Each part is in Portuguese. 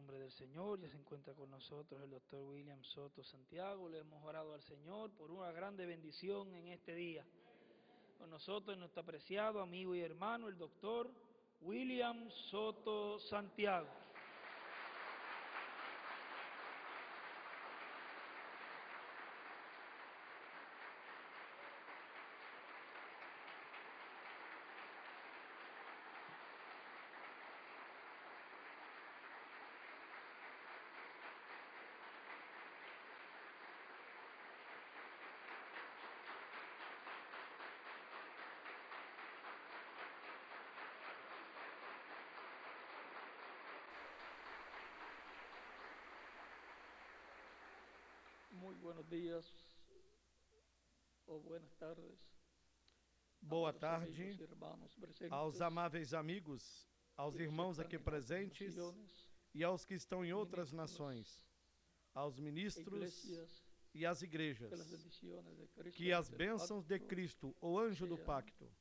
nombre del Señor. Ya se encuentra con nosotros el doctor William Soto Santiago. Le hemos orado al Señor por una grande bendición en este día. Con nosotros nuestro apreciado amigo y hermano, el doctor William Soto Santiago. Muy buenos días ou buenas tardes. Boa tarde aos amáveis amigos, aos irmãos aqui presentes e aos que estão em outras nações, aos ministros e às igrejas. Que as bênçãos de Cristo, o anjo do pacto,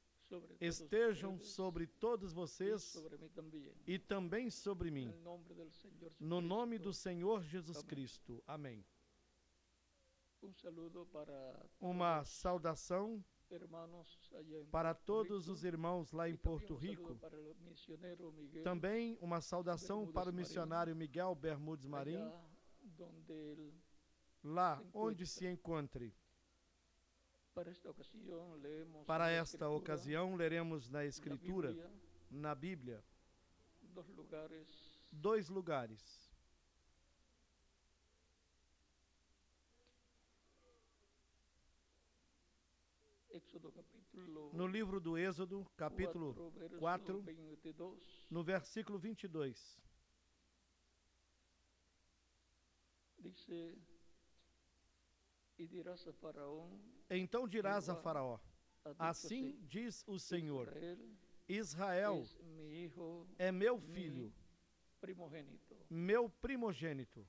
estejam sobre todos vocês e também sobre mim. No nome do Senhor Jesus Cristo. Amém. Uma saudação para todos os irmãos lá em Porto Rico. Também uma saudação para o missionário Miguel Bermudes Marim, lá onde se encontre. Para esta ocasião, leremos na Escritura, na Bíblia, dois lugares. No livro do Êxodo, capítulo 4, no versículo 22. Então dirás a Faraó, assim diz o Senhor, Israel é meu filho, meu primogênito.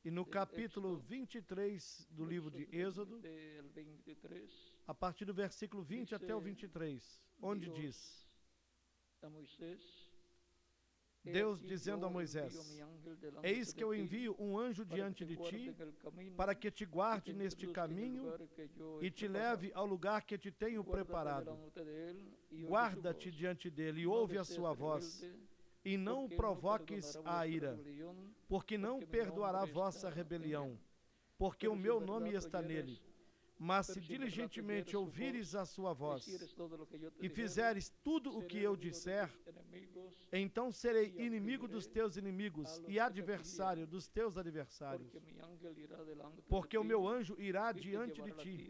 E no capítulo 23 do livro de Êxodo, a partir do versículo 20 até o 23, onde diz, Deus dizendo a Moisés, eis que eu envio um anjo diante de ti, para que te guarde neste caminho e te leve ao lugar que te tenho preparado. Guarda-te diante dele e ouve a sua voz, e não provoques a ira, porque não perdoará vossa rebelião, porque o meu nome está nele. Mas se diligentemente ouvires a sua voz e fizeres tudo o que eu disser, então serei inimigo dos teus inimigos e adversário dos teus adversários. Porque o meu anjo irá diante de ti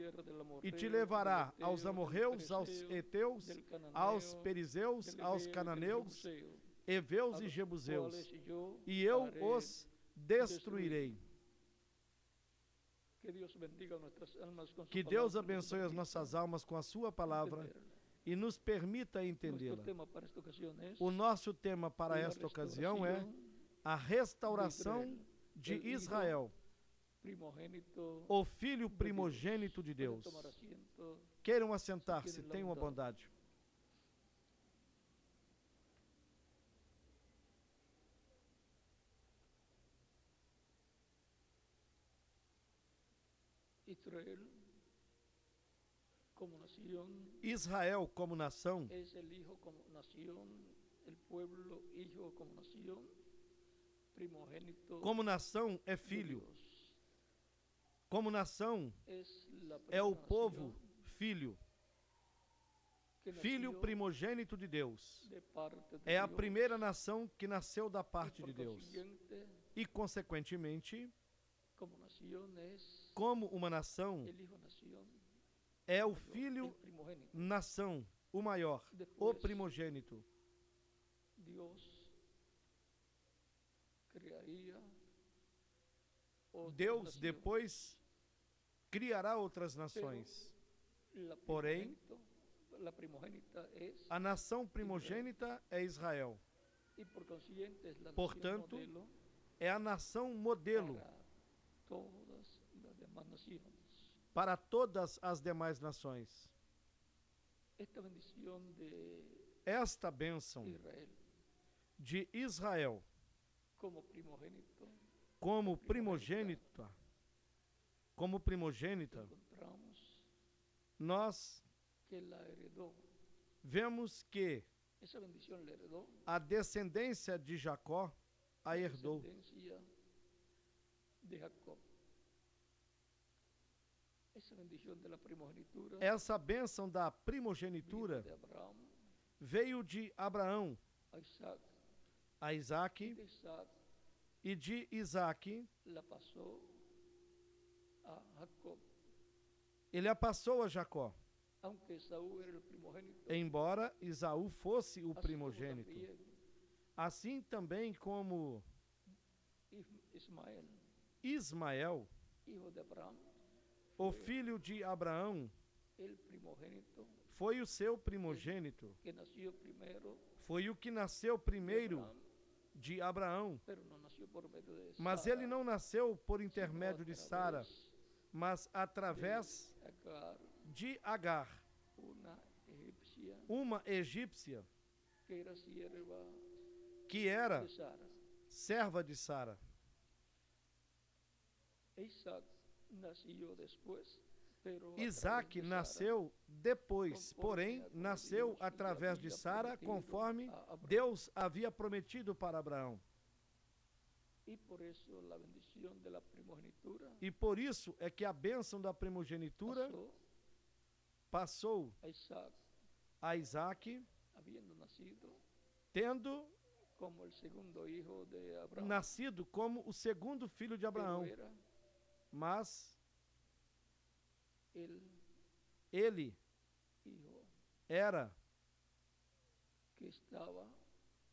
e te levará aos amorreus, aos heteus, aos perizeus, aos cananeus, heveus e jebuseus, e eu os destruirei. Que Deus abençoe as nossas almas com a sua palavra e nos permita entendê-la. O nosso tema para esta ocasião é a restauração de Israel, o filho primogênito de Deus. Queiram assentar-se, tenham a bondade. Israel como nação como nação é filho, como nação é o povo filho, filho primogênito de Deus. É a primeira nação que nasceu da parte de Deus e, consequentemente, como uma nação, é o filho nação, o maior, o primogênito. Deus depois criará outras nações. Porém, a nação primogênita é Israel. Portanto, é a nação modelo para todas as demais nações. esta bênção de Israel como primogênita, nós vemos que a descendência de Jacó a herdou. Essa bênção da primogenitura veio de Abraão a Isaac, e de Isaac ele a passou a Jacó, embora Esaú fosse o primogênito. Assim também como Ismael, o filho de Abraão, foi o seu primogênito, foi o que nasceu primeiro de Abraão, mas ele não nasceu por intermédio de Sara, mas através de Agar, uma egípcia que era serva de Sara. Isaac nasceu depois, porém nasceu através de Sara, conforme Deus havia prometido para Abraão. E por isso é que a bênção da primogenitura passou a Isaac, tendo nascido como o segundo filho de Abraão. Mas ele era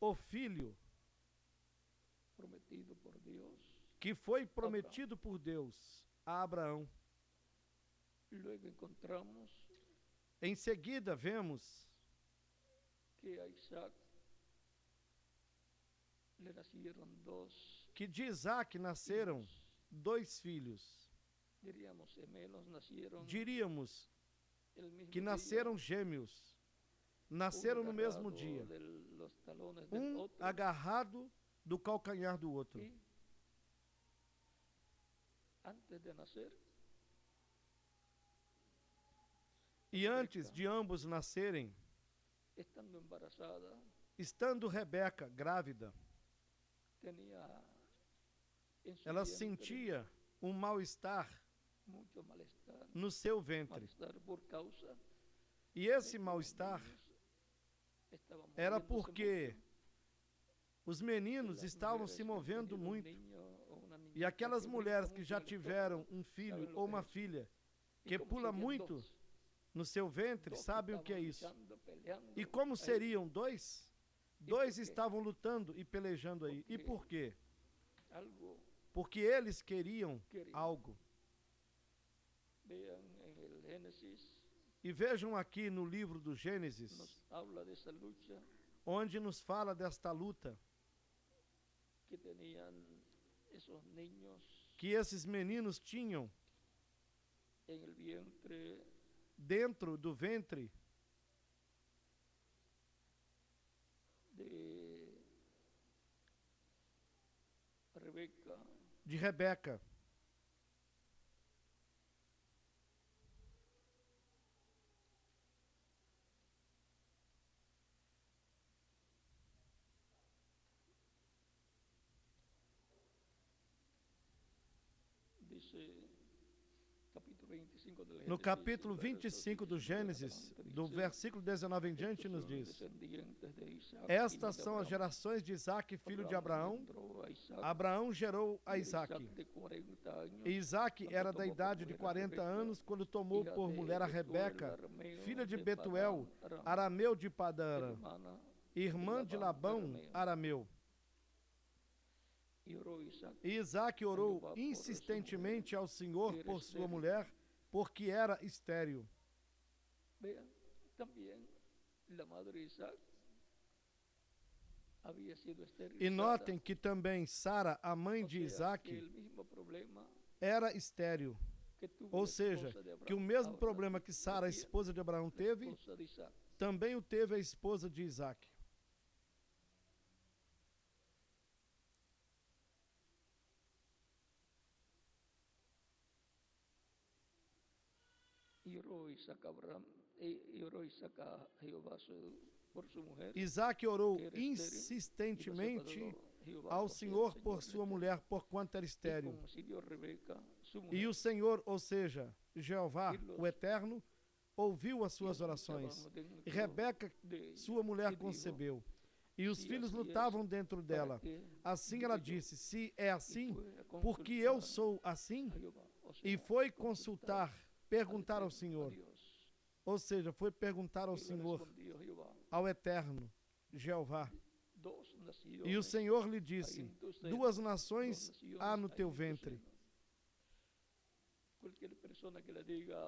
o filho que foi prometido por Deus a Abraão. Em seguida vemos que de Isaac nasceram dois filhos. Diríamos que nasceram gêmeos, nasceram no mesmo dia, um agarrado do calcanhar do outro. E antes de ambos nascerem, estando Rebeca grávida, ela sentia um mal-estar no seu ventre. E esse mal-estar era porque os meninos estavam se movendo muito. E aquelas mulheres que já tiveram um filho ou uma filha que pula muito no seu ventre, sabem o que é isso. E como seriam dois? Dois estavam lutando e pelejando aí. E por quê? Porque eles queriam algo. E vejam aqui no livro do Gênesis, onde nos fala desta luta que esses meninos tinham dentro do ventre de Rebeca. No capítulo 25 do Gênesis, do versículo 19 em diante, nos diz: estas são as gerações de Isaac, filho de Abraão. Abraão gerou a Isaac. E Isaac era da idade de 40 anos quando tomou por mulher a Rebeca, filha de Betuel, arameu de Padã, irmã de Labão, arameu. E Isaac orou insistentemente ao Senhor por sua mulher, porque era estéril. E notem que também Sara, a mãe de Isaac, era estéril. Ou seja, que o mesmo problema que Sara, a esposa de Abraão, teve, também o teve a esposa de Isaque. Isaque orou insistentemente ao Senhor por sua mulher, porquanto era estéril. E o Senhor, ou seja, Jeová, o Eterno, ouviu as suas orações. E Rebeca, sua mulher, concebeu. E os filhos lutavam dentro dela. Assim ela disse: se é assim, porque eu sou assim? E foi perguntar ao Senhor. Ou seja, foi perguntar ao Senhor, ao Eterno, Jeová. E o Senhor lhe disse: 2 nações há no teu ventre.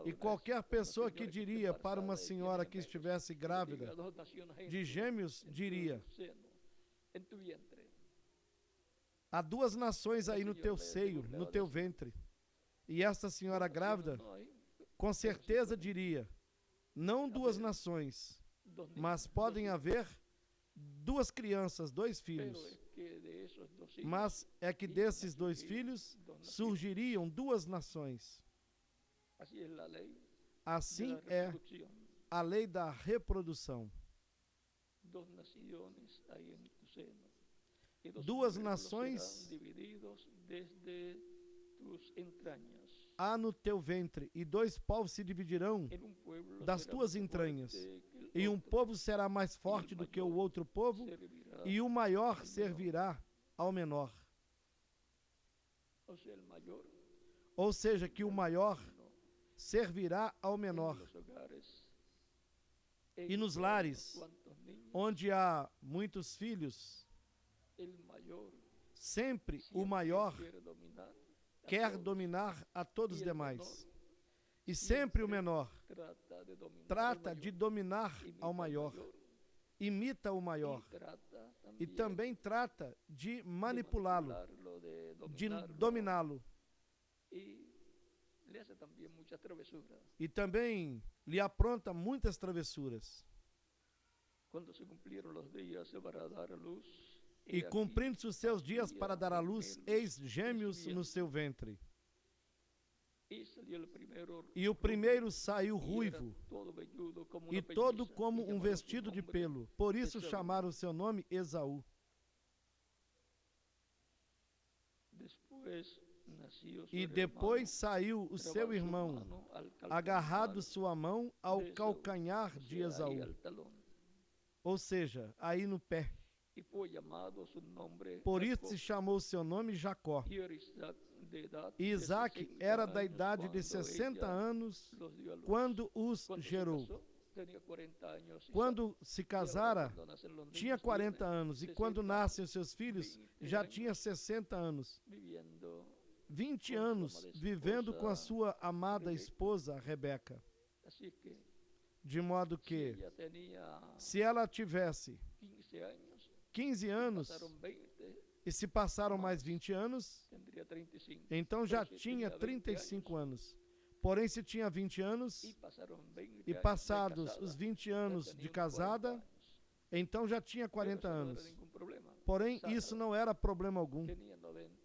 E qualquer pessoa que diria para uma senhora que estivesse grávida de gêmeos, diria: há 2 nações aí no teu seio, no teu ventre. E esta senhora grávida, com certeza diria: não 2 nações, mas podem haver 2 crianças, 2 filhos. Mas é que desses 2 filhos surgiriam 2 nações. Assim é a lei da reprodução. 2 nações há no teu ventre, e 2 povos se dividirão das tuas entranhas. E um povo será mais forte do que o outro povo, e o maior servirá ao menor. Ou seja, que o maior servirá ao menor. E nos lares, onde há muitos filhos, sempre o maior quer dominar a todos os demais. E sempre o menor trata de dominar ao maior, imita o maior, e também trata de manipulá-lo, de dominá-lo. E também lhe apronta muitas travessuras. E cumprindo-se os seus dias para dar à luz, eis gêmeos no seu ventre. E o primeiro saiu ruivo, e todo como um vestido de pelo. Por isso chamaram o seu nome Esaú. E depois saiu o seu irmão, agarrado sua mão ao calcanhar de Esaú. Ou seja, aí no pé. Por isso se chamou o seu nome Jacó. E Isaque era da idade de 60 anos quando os gerou. Quando se casara, tinha 40 anos, e quando nascem os seus filhos, já tinha 60 anos. 20 anos vivendo com a sua amada esposa, Rebeca. De modo que, se ela tivesse 15 anos, e se passaram mais 20 anos, então já tinha 35 anos. Porém, se tinha 20 anos, e passados os 20 anos de casada, então já tinha 40 anos. Porém, isso não era problema algum,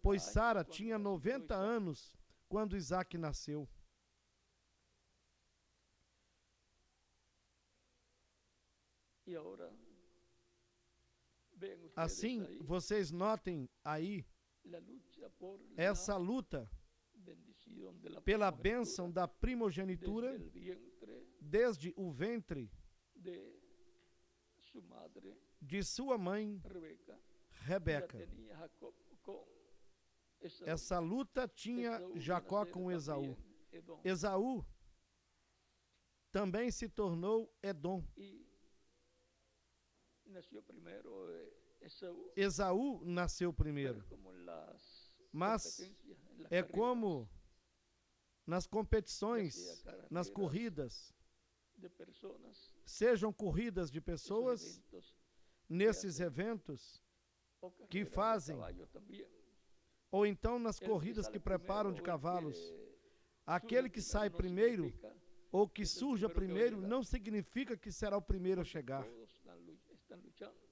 pois Sara tinha 90 anos quando Isaque nasceu. Assim, vocês notem aí essa luta pela bênção da primogenitura desde o ventre de sua mãe, Rebeca. Essa luta tinha Jacó com Esaú. Esaú também se tornou Edom. Esaú nasceu primeiro. Mas é como nas competições, nas corridas, sejam corridas de pessoas, nesses eventos que fazem, ou então nas corridas que preparam de cavalos, aquele que sai primeiro, ou que surja primeiro, não significa que será o primeiro a chegar.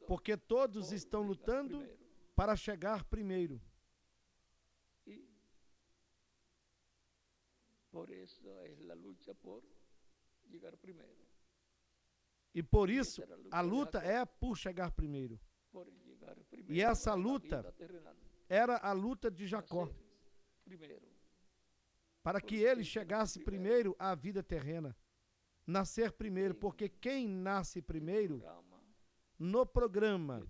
Porque todos estão lutando para chegar primeiro. E por isso a luta é por chegar primeiro. E essa luta era a luta de Jacó, para que ele chegasse primeiro à vida terrena, nascer primeiro, porque quem nasce primeiro no programa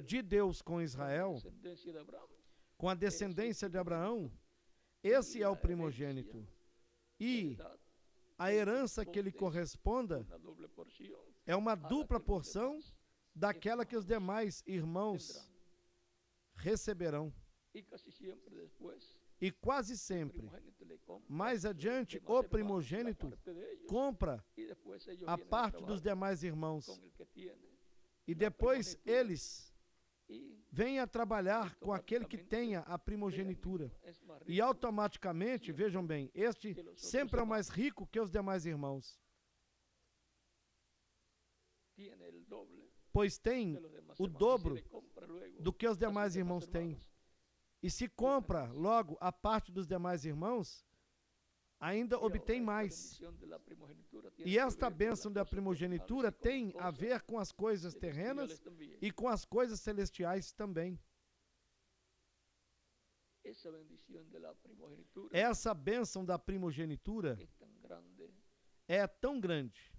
de Deus com Israel, com a descendência de Abraão, esse é o primogênito. E a herança que lhe corresponda é uma dupla porção daquela que os demais irmãos receberão. E quase sempre, mais adiante, o primogênito compra a parte dos demais irmãos. E depois eles vêm a trabalhar com aquele que tenha a primogenitura. E automaticamente, vejam bem, este sempre é mais rico que os demais irmãos. Pois tem o dobro do que os demais irmãos têm. E se compra logo a parte dos demais irmãos, ainda obtém mais. E esta bênção da primogenitura tem a ver com as coisas terrenas e com as coisas celestiais também. Essa bênção da primogenitura é tão grande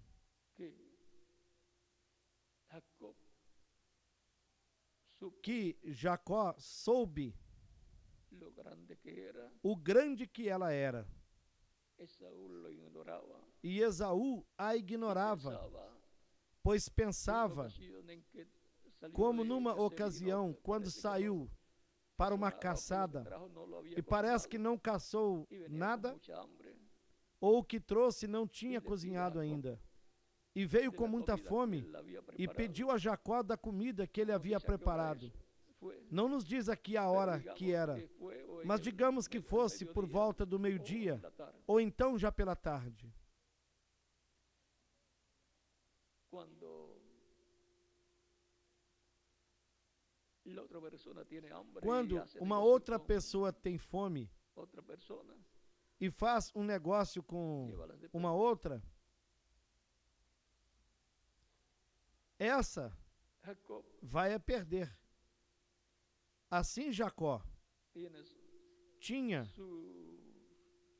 que Jacó soube o grande que ela era. E Esaú a ignorava, pois pensava, como numa ocasião, quando saiu para uma caçada, e parece que não caçou nada, ou o que trouxe não tinha cozinhado ainda, e veio com muita fome, e pediu a Jacó da comida que ele havia preparado. Não nos diz aqui a hora que era, mas digamos que fosse por volta do meio-dia, ou então já pela tarde. Quando uma outra pessoa tem fome e faz um negócio com uma outra, essa vai a perder. Assim Jacó tinha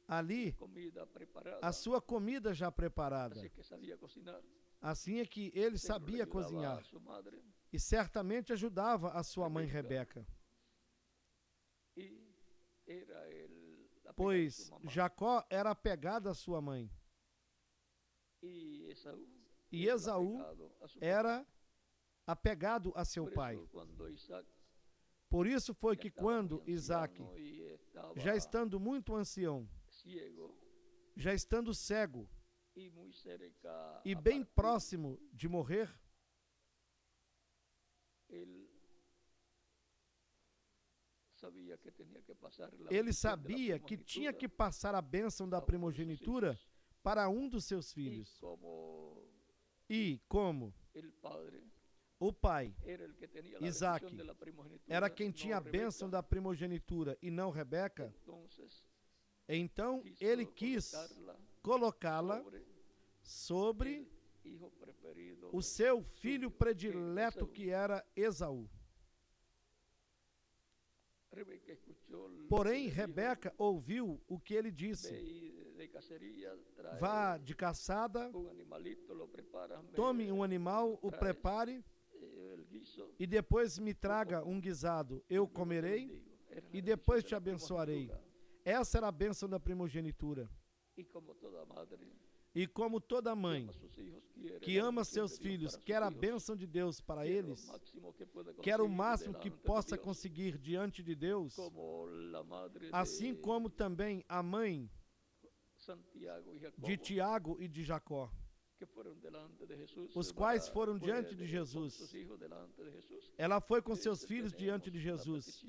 ali a sua comida já preparada. Assim é que ele sabia cozinhar e certamente ajudava a sua mãe Rebeca. Pois Jacó era apegado à sua mãe. E Esaú era apegado a seu pai. Por isso foi que quando Isaac, já estando muito ancião, já estando cego e bem próximo de morrer, ele sabia que tinha que passar a bênção da primogenitura para um dos seus filhos. E como o pai, Isaac, era quem tinha a bênção da primogenitura e não Rebeca, então ele quis colocá-la sobre o seu filho predileto, que era Esaú. Porém, Rebeca ouviu o que ele disse: vá de caçada, tome um animal, o prepare, e depois me traga um guisado, eu comerei e depois te abençoarei. Essa era a bênção da primogenitura. E como toda mãe que ama seus filhos quer a bênção de Deus para eles, quer o máximo que possa conseguir diante de Deus, assim como também a mãe de Tiago e de Jacó, os quais foram diante de Jesus. Ela foi com seus filhos diante de Jesus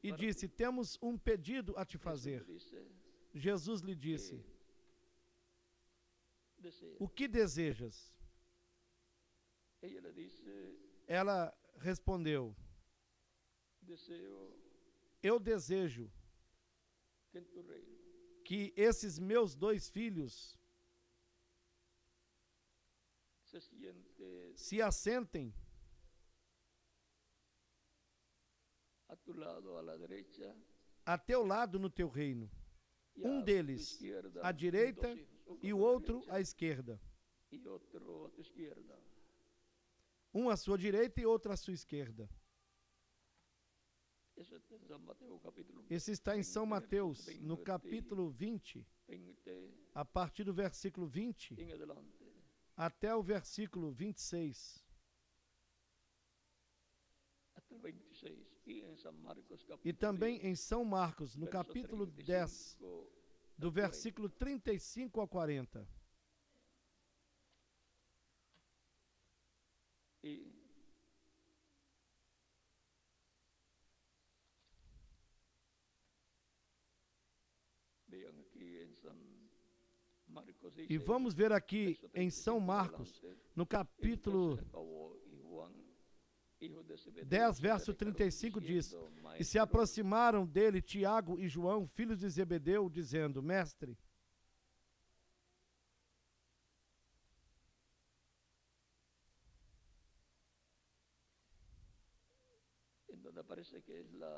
e disse: temos um pedido a te fazer. Jesus lhe disse O que desejas? Ela respondeu: eu desejo que esses meus 2 filhos se assentem a teu lado no teu reino. Um deles à direita e o outro à esquerda. Um à sua direita e outro à sua esquerda. Esse está em São Mateus, no capítulo 20, a partir do versículo 20 até o versículo 26. E também em São Marcos, no capítulo 10, do versículo 35 ao 40. E vamos ver aqui em São Marcos, no capítulo 10, verso 35, diz: e se aproximaram dele Tiago e João, filhos de Zebedeu, dizendo: Mestre,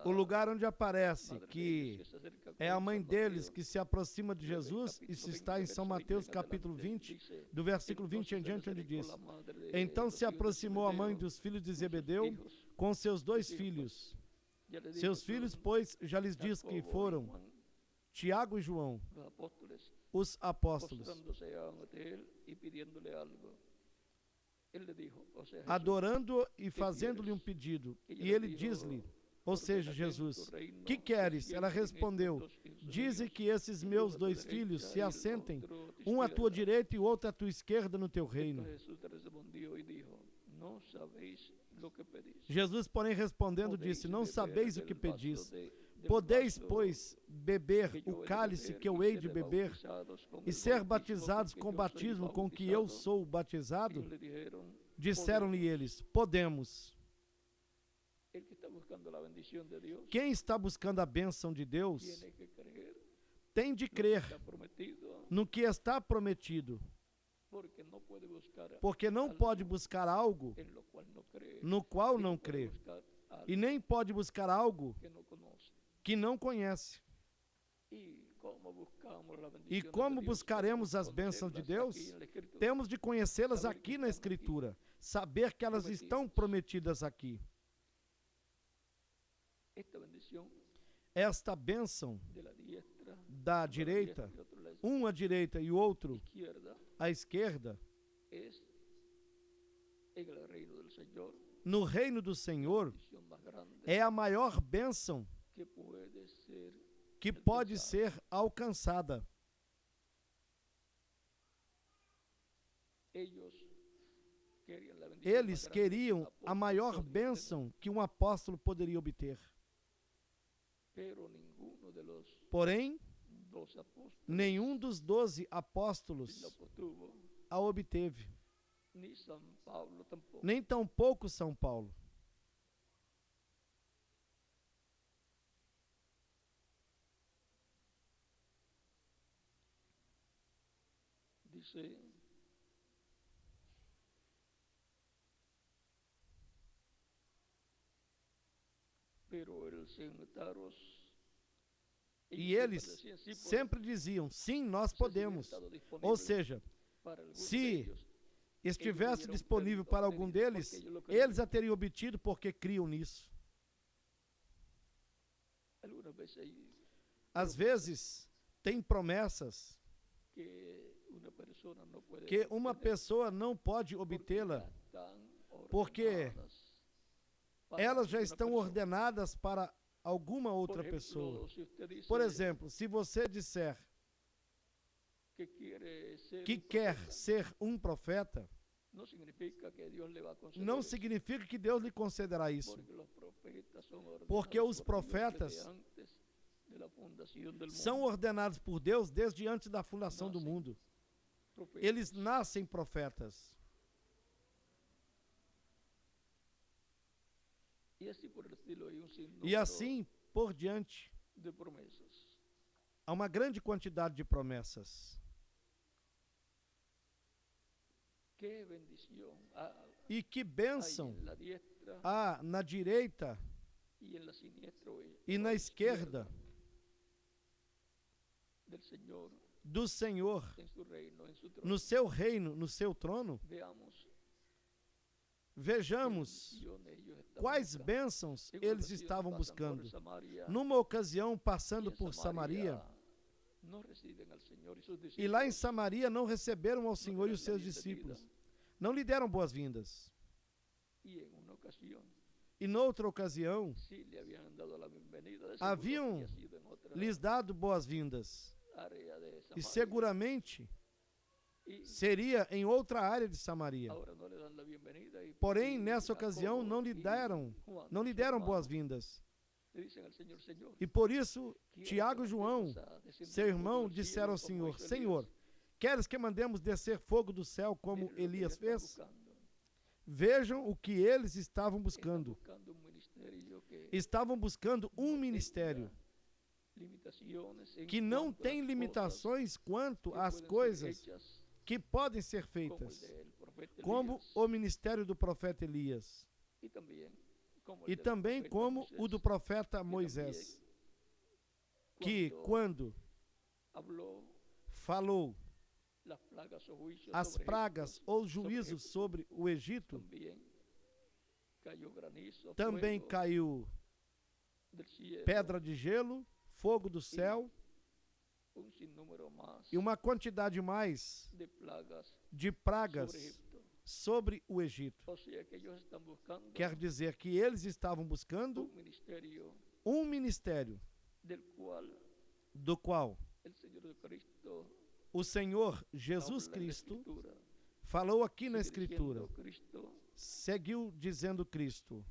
o lugar onde aparece que é a mãe deles que se aproxima de Jesus, isso está em São Mateus capítulo 20, do versículo 20 em diante, onde diz: então se aproximou a mãe dos filhos de Zebedeu com seus 2 filhos. Seus filhos, pois, já lhes diz que foram Tiago e João, os apóstolos, adorando-o e fazendo-lhe um pedido. E ele diz-lhe, ou seja, Jesus: que queres? Ela respondeu: dize que esses meus 2 filhos se assentem, um à tua direita e o outro à tua esquerda no teu reino. Jesus, porém, respondendo, disse: não sabeis o que pedis. Podeis, pois, beber o cálice que eu hei de beber e ser batizados com o batismo com que eu sou batizado? Disseram-lhe eles: podemos. Quem está buscando a bênção de Deus tem de crer no que está prometido, porque não pode buscar algo no qual não crê, e nem pode buscar algo que não conhece. E como buscaremos as bênçãos de Deus? Temos de conhecê-las aqui na Escritura, saber que elas estão prometidas aqui. Esta bênção da direita, um à direita e o outro à esquerda, no reino do Senhor, é a maior bênção que pode ser alcançada. Eles queriam a maior bênção que um apóstolo poderia obter. Porém, nenhum dos 12 apóstolos a obteve. Nem tampouco São Paulo. E eles sempre diziam: sim, nós podemos. Ou seja, se estivesse disponível para algum deles, eles a teriam obtido porque criam nisso. Às vezes, tem promessas que uma pessoa não pode obtê-la porque elas já estão ordenadas para alguma outra pessoa. Por exemplo, se você disser que quer ser um profeta, não significa que Deus lhe concederá isso. Porque os profetas são ordenados por Deus desde antes da fundação do mundo. eles nascem profetas. E assim por diante, há uma grande quantidade de promessas. E que bênção há na direita e na esquerda do Senhor, no seu reino, no seu trono. Vejamos quais bênçãos eles estavam buscando. Numa ocasião, passando por Samaria, e lá em Samaria não receberam ao Senhor e os seus discípulos. Não lhe deram boas-vindas. E noutra ocasião, haviam lhes dado boas-vindas. E seguramente seria em outra área de Samaria. Porém, nessa ocasião, não lhe deram boas-vindas. E por isso, Tiago e João, seu irmão, disseram ao Senhor: Senhor, queres que mandemos descer fogo do céu como Elias fez? Vejam o que eles estavam buscando. Estavam buscando um ministério que não tem limitações quanto às coisas que podem ser feitas, como o ministério do profeta Elias e também como o do profeta Moisés, que quando falou as pragas ou juízos sobre o Egito, também caiu pedra de gelo, fogo do céu e uma quantidade mais de pragas sobre o Egito. Quer dizer que eles estavam buscando um ministério do qual o Senhor Jesus Cristo falou aqui na Escritura, seguiu dizendo Cristo: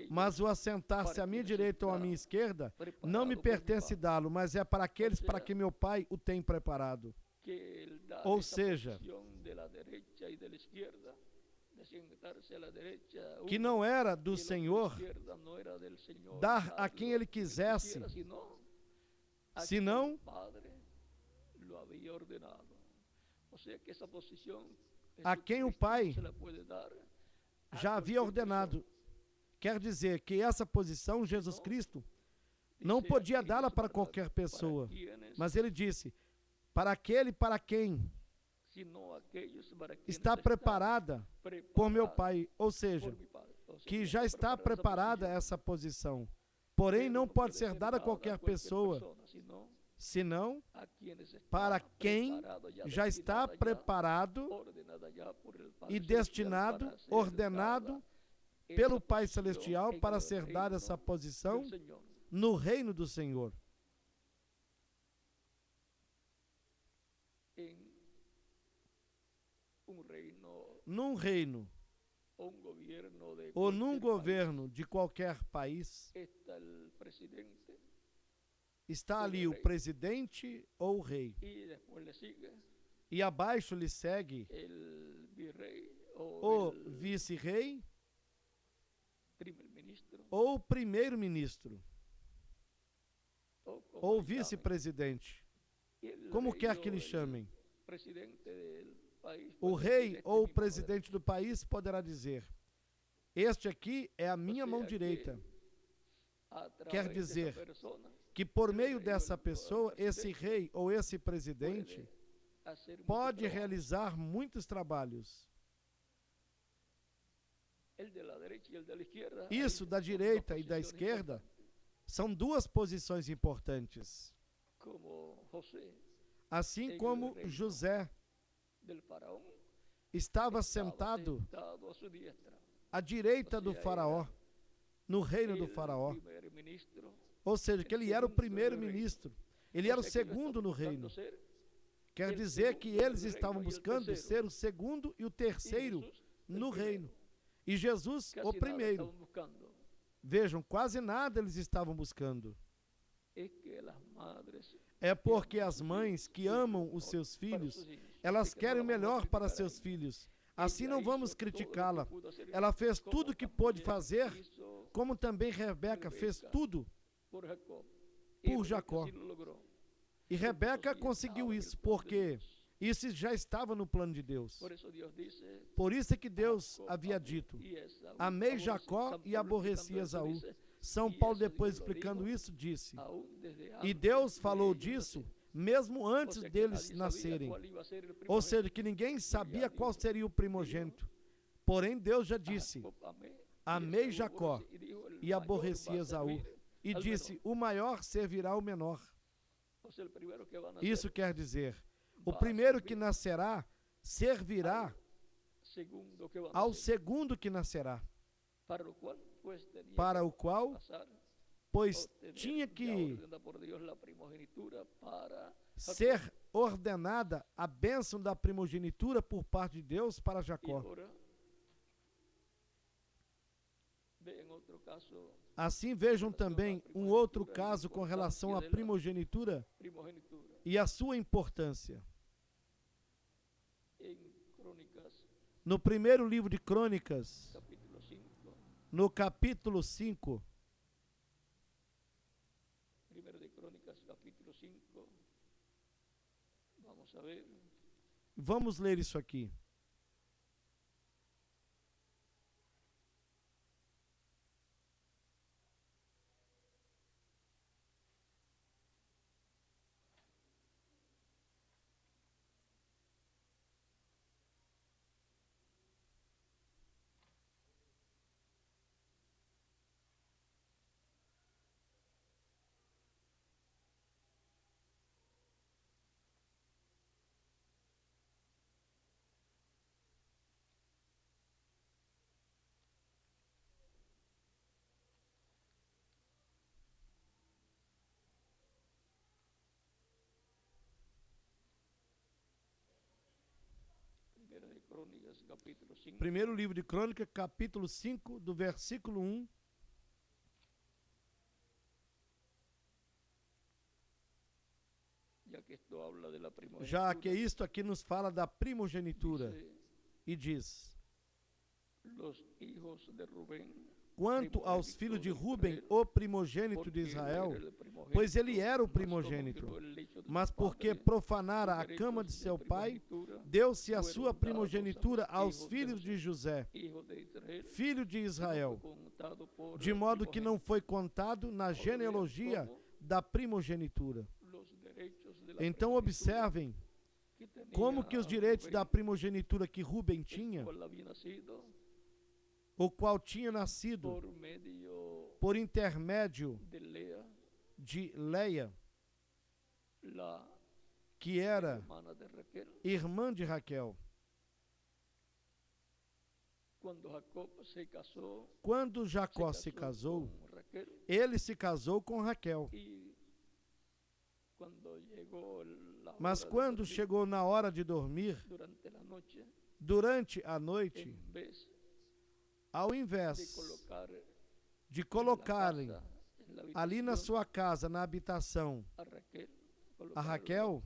mas o assentar-se à minha direita ou à minha esquerda não me pertence dá-lo, mas é para aqueles para que meu Pai o tem preparado. Ou seja, que não era do Senhor dar a quem ele quisesse, senão a quem o Pai já havia ordenado. Quer dizer que essa posição, Jesus Cristo, não podia dá-la para qualquer pessoa, mas ele disse, para aquele para quem está preparada por meu Pai, ou seja, que já está preparada essa posição, porém não pode ser dada a qualquer pessoa, senão para quem já está preparado e destinado, ordenado pelo Pai Celestial para ser dada essa posição no reino do Senhor. Num reino ou num governo de qualquer país, está ali o presidente ou o rei. E abaixo lhe segue o vice-rei ou o primeiro-ministro ou vice-presidente, como quer que lhe chamem. O rei ou o presidente do país poderá dizer: este aqui é a minha mão direita. Quer dizer que por meio dessa pessoa, esse rei ou esse presidente pode realizar muitos trabalhos. Isso da direita e da esquerda são duas posições importantes. Assim como José estava sentado à direita do faraó, no reino do faraó. Ou seja, que ele era o primeiro-ministro, ele era o segundo no reino. Quer dizer que eles estavam buscando ser o segundo e o terceiro no reino. E Jesus, o primeiro. Vejam, quase nada eles estavam buscando. É porque as mães que amam os seus filhos, elas querem o melhor para seus filhos. Assim não vamos criticá-la. Ela fez tudo o que pôde fazer, como também Rebeca fez tudo por Jacó. E Rebeca conseguiu isso, porque isso já estava no plano de Deus. Por isso é que Deus havia dito: amei Jacó e aborreci Esaú. São Paulo, depois explicando isso, disse: e Deus falou disso mesmo antes deles nascerem. Ou seja, que ninguém sabia qual seria o primogênito. Porém, Deus já disse: amei Jacó e aborreci Esaú. E disse: o maior servirá ao menor. Isso quer dizer, o primeiro que nascerá servirá ao segundo que nascerá, para o qual, pois tinha que ser ordenada a bênção da primogenitura por parte de Deus para Jacó. Assim, vejam também um outro caso com relação à primogenitura e a sua importância. No primeiro livro de Crônicas, no capítulo 5, vamos ler isso aqui. Primeiro livro de Crônica, capítulo 5, do versículo 1. Já que isto aqui nos fala da primogenitura. E diz: quanto aos filhos de Ruben, o primogênito de Israel, pois ele era o primogênito, mas porque profanara a cama de seu pai, deu-se a sua primogenitura aos filhos de José, filho de Israel, de modo que não foi contado na genealogia da primogenitura. Então observem como que os direitos da primogenitura que Ruben tinha, o qual tinha nascido por intermédio de Leia, que era irmã de Raquel. Quando Jacó se casou, ele se casou com Raquel. Mas quando chegou na hora de dormir, durante a noite, ao invés de colocarem ali na sua casa, na habitação, a Raquel,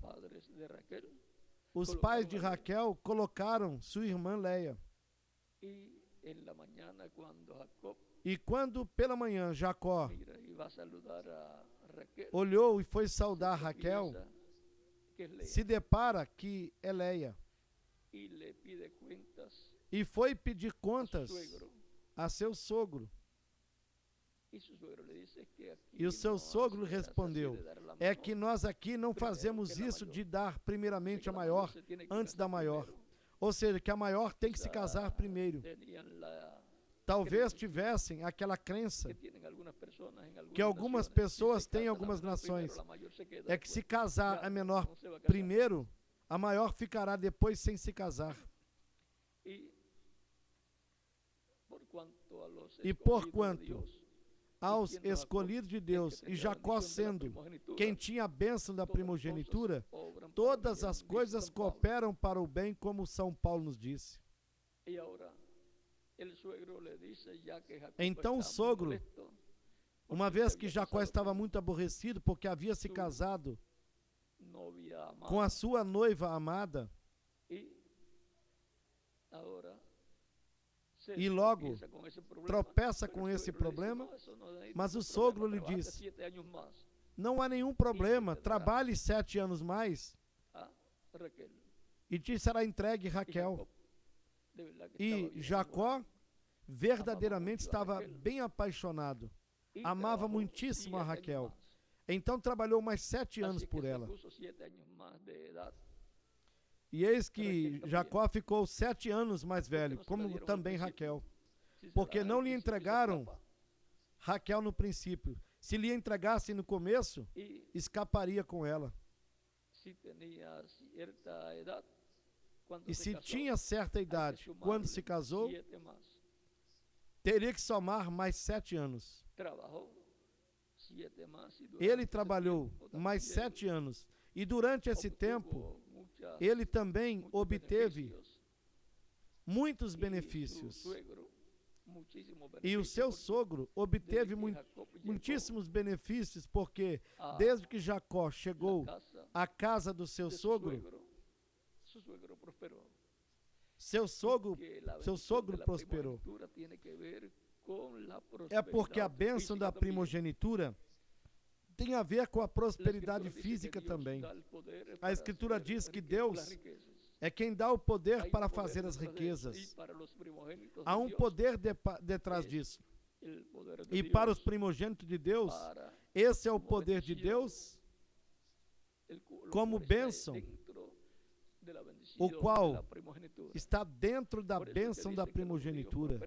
os pais de Raquel colocaram sua irmã Leia. E quando pela manhã Jacó olhou e foi saudar Raquel, se depara que é Leia. E foi pedir contas a seu sogro. E o seu sogro respondeu: é que nós aqui não fazemos isso de dar primeiramente a maior antes da maior. Ou seja, que a maior tem que se casar primeiro. Talvez tivessem aquela crença que algumas pessoas têm em algumas nações, é que se casar a menor primeiro, a maior ficará depois sem se casar. E porquanto aos escolhidos de Deus, e Jacó sendo quem tinha a bênção da primogenitura, todas as coisas cooperam para o bem, como São Paulo nos disse. Então o sogro, uma vez que Jacó estava muito aborrecido porque havia se casado com a sua noiva amada, e logo tropeça com esse problema, mas o sogro lhe disse: não há nenhum problema, trabalhe 7 anos mais e te será entregue Raquel. E Jacó verdadeiramente estava bem apaixonado, amava muitíssimo a Raquel. Então trabalhou mais 7 anos por ela. E eis que Jacó ficou 7 anos mais velho, como também Raquel, porque não lhe entregaram Raquel no princípio. Se lhe entregassem no começo, escaparia com ela. E se tinha certa idade, quando se casou, teria que somar mais 7 anos. Ele trabalhou mais 7 anos, e durante esse tempo, ele também obteve muitos benefícios. E o seu sogro obteve muitíssimos benefícios, porque desde que Jacó chegou à casa do seu sogro, seu sogro prosperou. É porque a bênção da primogenitura tem a ver com a prosperidade física também. A Escritura diz que Deus é quem dá o poder para fazer as riquezas. Há um poder detrás disso. E para os primogênitos de Deus, esse é o poder de Deus como bênção, o qual está dentro da bênção da primogenitura.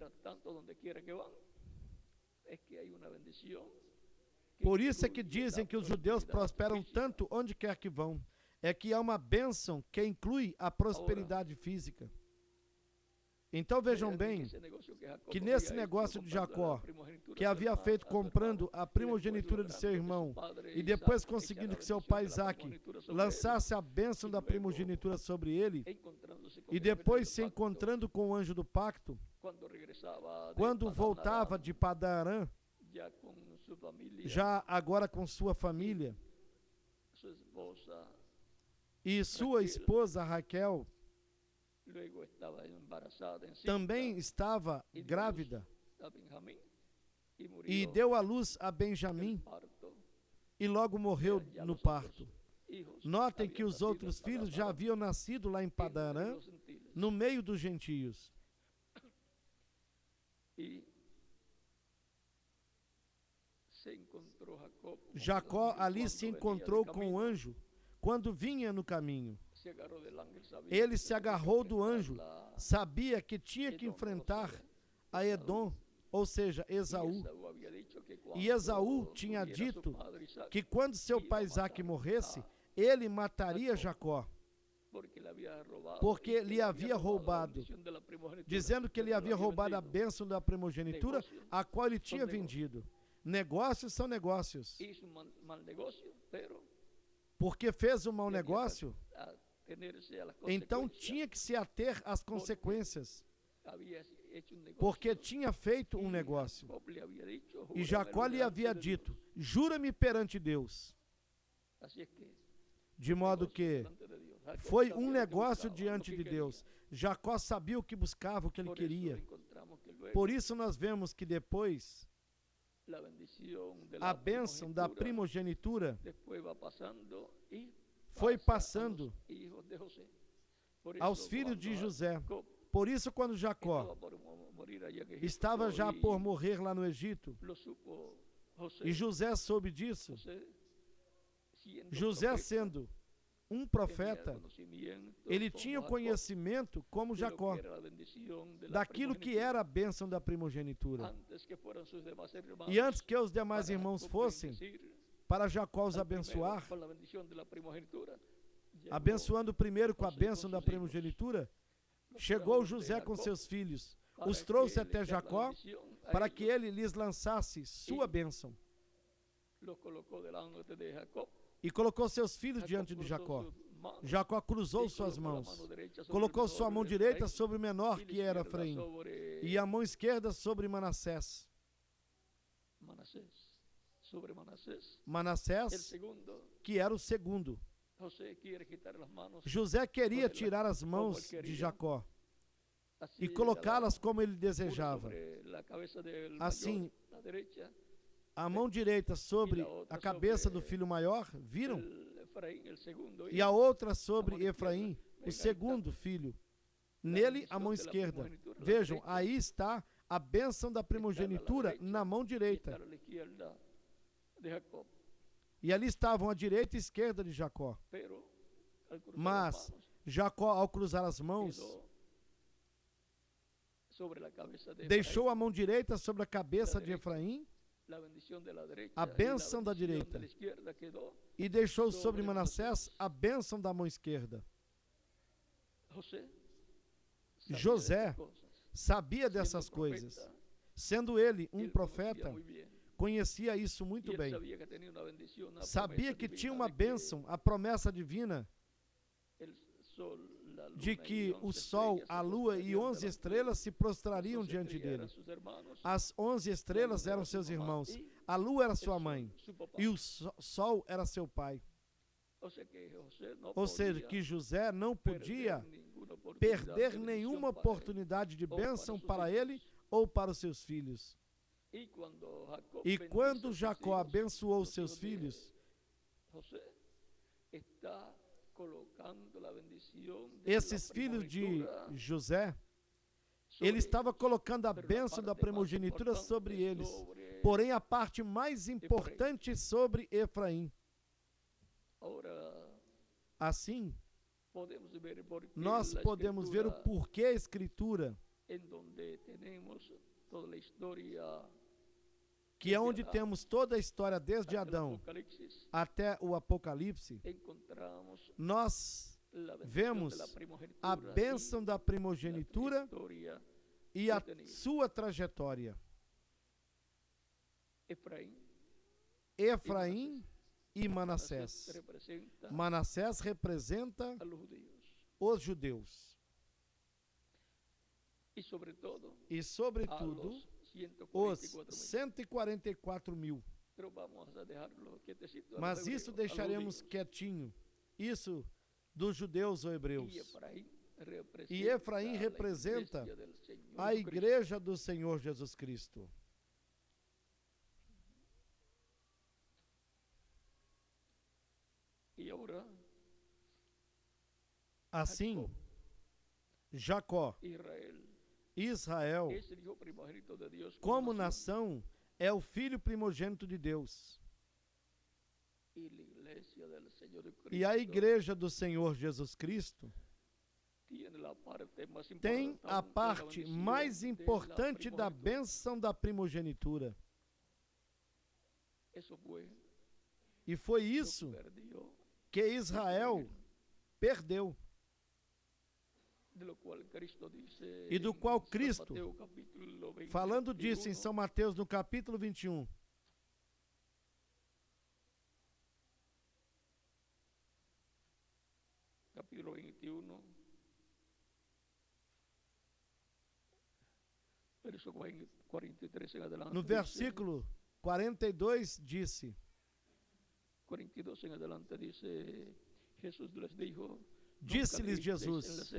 Por isso é que dizem que os judeus prosperam tanto onde quer que vão. É que há uma bênção que inclui a prosperidade física. Então vejam bem que nesse negócio de Jacó, que havia feito comprando a primogenitura de seu irmão e depois conseguindo que seu pai Isaac lançasse a bênção da primogenitura sobre ele, e depois se encontrando com o anjo do pacto, quando voltava de Padan-Aram, já agora com sua família, e sua esposa Raquel também estava grávida e deu à luz a Benjamim e logo morreu no parto. Notem que os outros filhos já haviam nascido lá em Padan-Aram, no meio dos gentios. Jacó ali se encontrou com o anjo quando vinha no caminho. Ele se agarrou do anjo, sabia que tinha que enfrentar a Edom, ou seja, Esaú. E Esaú tinha dito que quando seu pai Isaac morresse, ele mataria Jacó, porque lhe havia roubado, dizendo que ele havia roubado a bênção da primogenitura, a qual ele tinha vendido. Negócios são negócios. Porque fez um mau negócio, então tinha que se ater às consequências, porque tinha feito um negócio. E Jacó lhe havia dito: jura-me perante Deus. De modo que foi um negócio diante de Deus. Jacó sabia o que buscava, o que ele queria. Por isso nós vemos que depois a bênção da primogenitura foi passando aos filhos de José. Por isso, quando Jacó estava já por morrer lá no Egito, e José soube disso, José sendo um profeta, ele tinha o conhecimento, como Jacó, daquilo que era a bênção da primogenitura. E antes que os demais irmãos fossem para Jacó os abençoar, abençoando primeiro com a bênção da primogenitura, chegou José com seus filhos, os trouxe até Jacó, para que ele lhes lançasse sua bênção. E colocou seus filhos diante de Jacó. Jacó cruzou suas mãos, colocou sua mão direita sobre o menor, que era Efraim, e a mão esquerda sobre Manassés. Manassés, que era o segundo. José queria tirar as mãos de Jacó e colocá-las como ele desejava. Assim, a mão direita sobre a cabeça do filho maior, viram? E a outra sobre Efraim, o segundo filho. Nele, a mão esquerda. Vejam, aí está a bênção da primogenitura na mão direita. E ali estavam a direita e a esquerda de Jacó. Mas Jacó, ao cruzar as mãos, deixou a mão direita sobre a cabeça de Efraim, a bênção da direita, e deixou sobre Manassés a bênção da mão esquerda. José sabia dessas coisas. Sendo ele um profeta, conhecia isso muito bem. Sabia que tinha uma bênção, a promessa divina, de que o sol, a lua e 11 estrelas se prostrariam diante dele. As 11 estrelas eram seus irmãos, a lua era sua mãe e o sol era seu pai. Ou seja, que José não podia perder nenhuma oportunidade de bênção para ele ou para os seus filhos. E quando Jacó abençoou seus filhos, esses filhos de José, ele estava colocando a bênção da primogenitura sobre eles, porém a parte mais importante sobre Efraim. Assim, nós podemos ver o porquê a Escritura, que é onde temos toda a história desde Adão até o Apocalipse, nós vemos a bênção da primogenitura e a sua trajetória. Efraim e Manassés. Manassés representa os judeus. E, sobretudo, os 144 mil. Mas isso deixaremos quietinho. Isso dos judeus ou hebreus. E Efraim representa a igreja do Senhor Jesus Cristo. Assim, Jacó, Israel, como nação, é o filho primogênito de Deus. E a igreja do Senhor Jesus Cristo tem a parte mais importante da bênção da primogenitura. E foi isso que Israel perdeu. E do qual Cristo, falando disso em São Mateus, no capítulo 21, no versículo 42, disse: 42 em adelante disse, Jesus les dijo: Disse-lhes Jesus: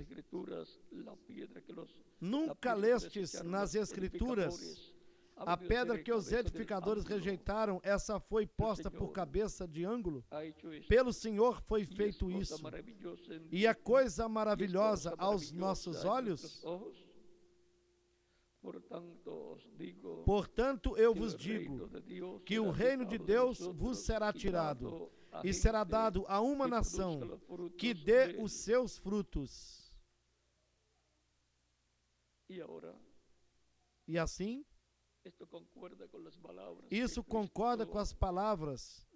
Nunca lestes nas Escrituras a pedra que os edificadores rejeitaram, essa foi posta por cabeça de ângulo? Pelo Senhor foi feito isso. E é coisa maravilhosa aos nossos olhos? Portanto, eu vos digo que o reino de Deus vos será tirado e será dado a uma nação que dê os seus frutos. E assim, isso concorda com as palavras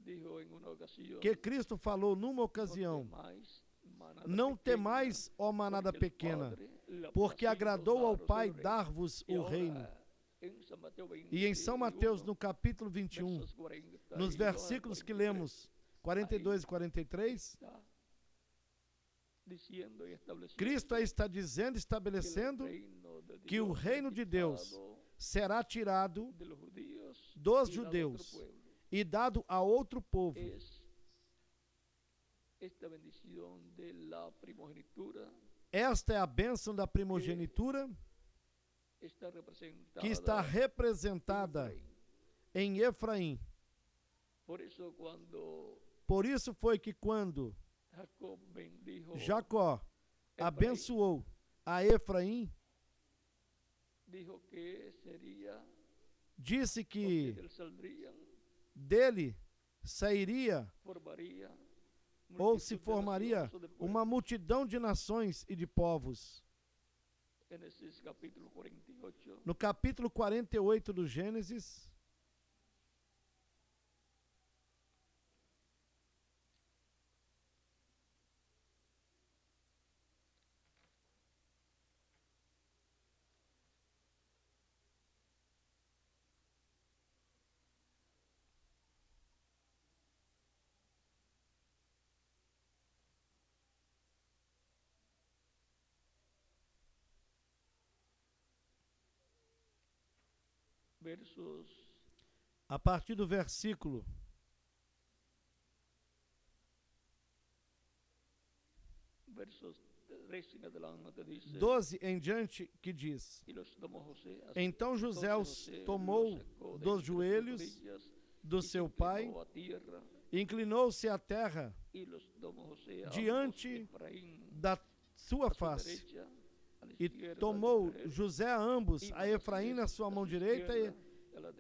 que Cristo falou numa ocasião: Não temais, ó manada pequena, porque agradou ao Pai dar-vos o reino. E em São Mateus, no capítulo 21, nos versículos que lemos, 42 e 43, Cristo está dizendo, estabelecendo que o reino de Deus será tirado dos judeus e dado a outro povo. Esta é a bênção da primogenitura que está representada em Efraim. Por isso foi que quando Jacó abençoou a Efraim, disse que dele sairia ou se formaria uma multidão de nações e de povos. No capítulo 48 do Gênesis, a partir do versículo 12 em diante, que diz: Então José os tomou dos joelhos do seu pai, inclinou-se à terra diante da sua face, e tomou José ambos, a Efraim na sua mão direita e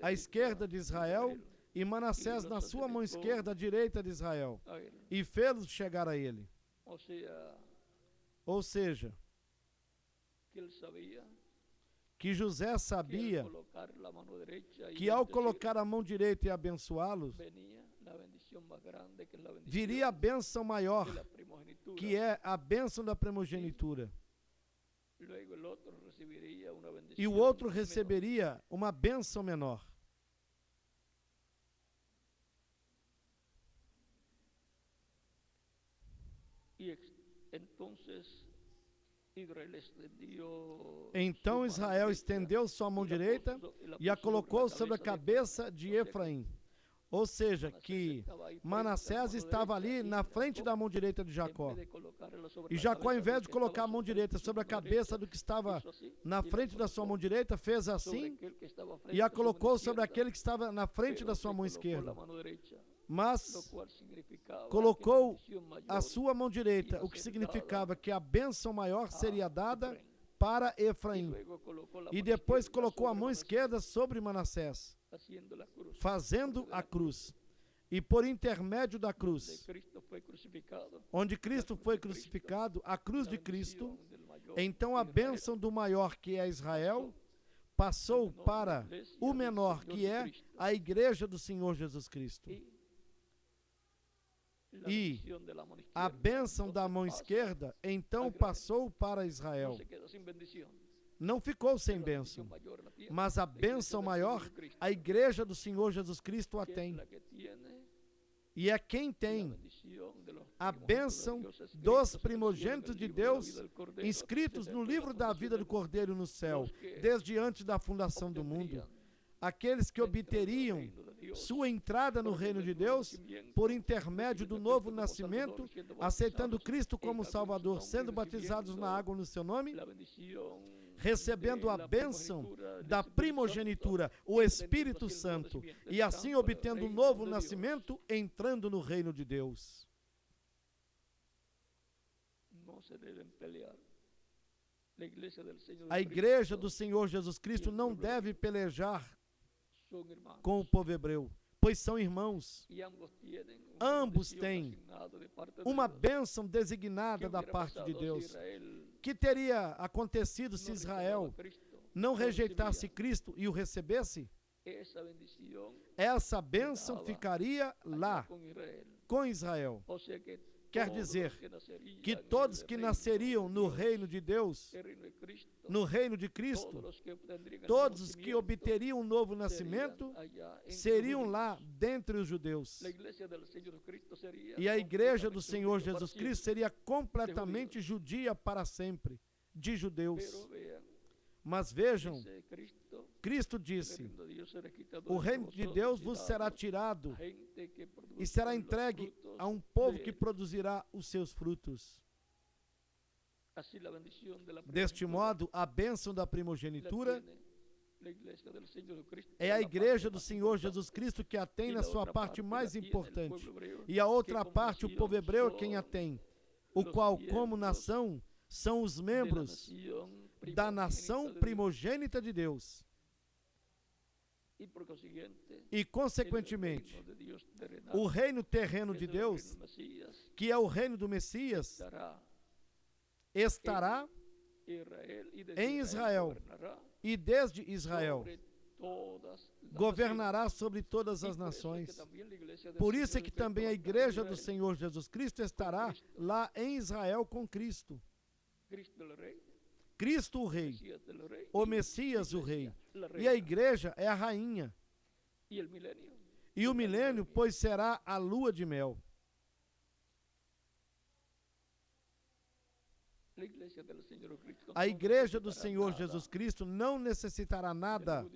à esquerda de Israel, e Manassés na sua mão esquerda, à direita de Israel, e fê-los chegar a ele. Ou seja, que José sabia que ao colocar a mão direita e abençoá-los, viria a bênção maior, que é a bênção da primogenitura. E o outro receberia uma bênção menor. Então Israel estendeu sua mão direita e a colocou sobre a cabeça de Efraim. Ou seja, que Manassés estava ali na frente da mão direita de Jacó. E Jacó, ao invés de colocar a mão direita sobre a cabeça do que estava na frente da sua mão direita, fez assim e a colocou sobre aquele que estava na frente da sua mão esquerda. Mas colocou a sua mão direita, o que significava que a bênção maior seria dada para Efraim. E depois colocou a mão esquerda sobre Manassés, fazendo a cruz. E por intermédio da cruz, onde Cristo foi crucificado, a cruz de Cristo, então a bênção do maior, que é Israel, passou para o menor, que é a igreja do Senhor Jesus Cristo. E a bênção da mão esquerda, então passou para Israel. Não ficou sem bênção, mas a bênção maior, a igreja do Senhor Jesus Cristo a tem. E é quem tem a bênção dos primogênitos de Deus, inscritos no livro da vida do Cordeiro no céu, desde antes da fundação do mundo. Aqueles que obteriam sua entrada no reino de Deus por intermédio do novo nascimento, aceitando Cristo como Salvador, sendo batizados na água no seu nome, recebendo a bênção da primogenitura, o Espírito Santo, e assim obtendo um novo nascimento, entrando no reino de Deus. A igreja do Senhor Jesus Cristo não deve pelejar com o povo hebreu, pois são irmãos. Ambos têm uma bênção designada da parte de Deus. Que teria acontecido se Israel não rejeitasse Cristo e o recebesse? Essa bênção ficaria lá com Israel. quer dizer que todos que nasceriam no reino de Deus, no reino de Cristo, todos os que obteriam um novo nascimento, seriam lá dentre os judeus. E a igreja do Senhor Jesus Cristo seria completamente judia para sempre, de judeus. Mas vejam, Cristo disse: o reino de Deus vos será tirado e será entregue a um povo que produzirá os seus frutos. Deste modo, a bênção da primogenitura é a igreja do Senhor Jesus Cristo que a tem na sua parte mais importante. E a outra parte, o povo hebreu, quem a tem, o qual, como nação, são os membros da nação primogênita de Deus. E, consequentemente, o reino terreno de Deus, que é o reino do Messias, estará em Israel e desde Israel governará sobre todas as nações. Por isso é que também a igreja do Senhor Jesus Cristo estará lá em Israel com Cristo. Cristo o Rei, o Messias o Rei, e a igreja é a rainha. E o milênio, pois, será a lua de mel. A igreja do Senhor Jesus Cristo não necessitará nada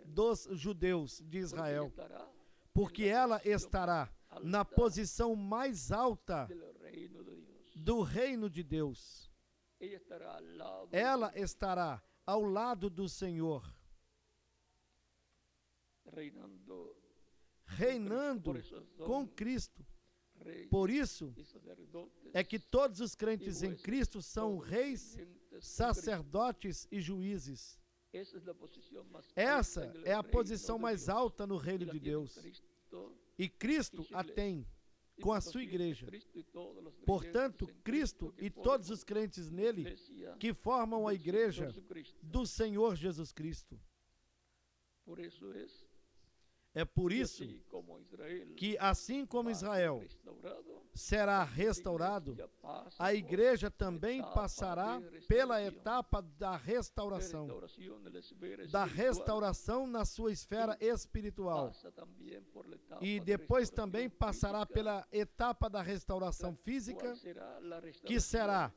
dos judeus de Israel, porque ela estará na posição mais alta do reino de Deus. Ela estará ao lado do Senhor, reinando com Cristo. Por isso é que todos os crentes em Cristo são reis, sacerdotes e juízes. Essa é a posição mais alta no reino de Deus. E Cristo a tem com a sua igreja. Portanto, Cristo e todos os crentes nele, que formam a igreja do Senhor Jesus Cristo. É por isso que, assim como Israel será restaurado, a igreja também passará pela etapa da restauração na sua esfera espiritual. E depois também passará pela etapa da restauração física, que será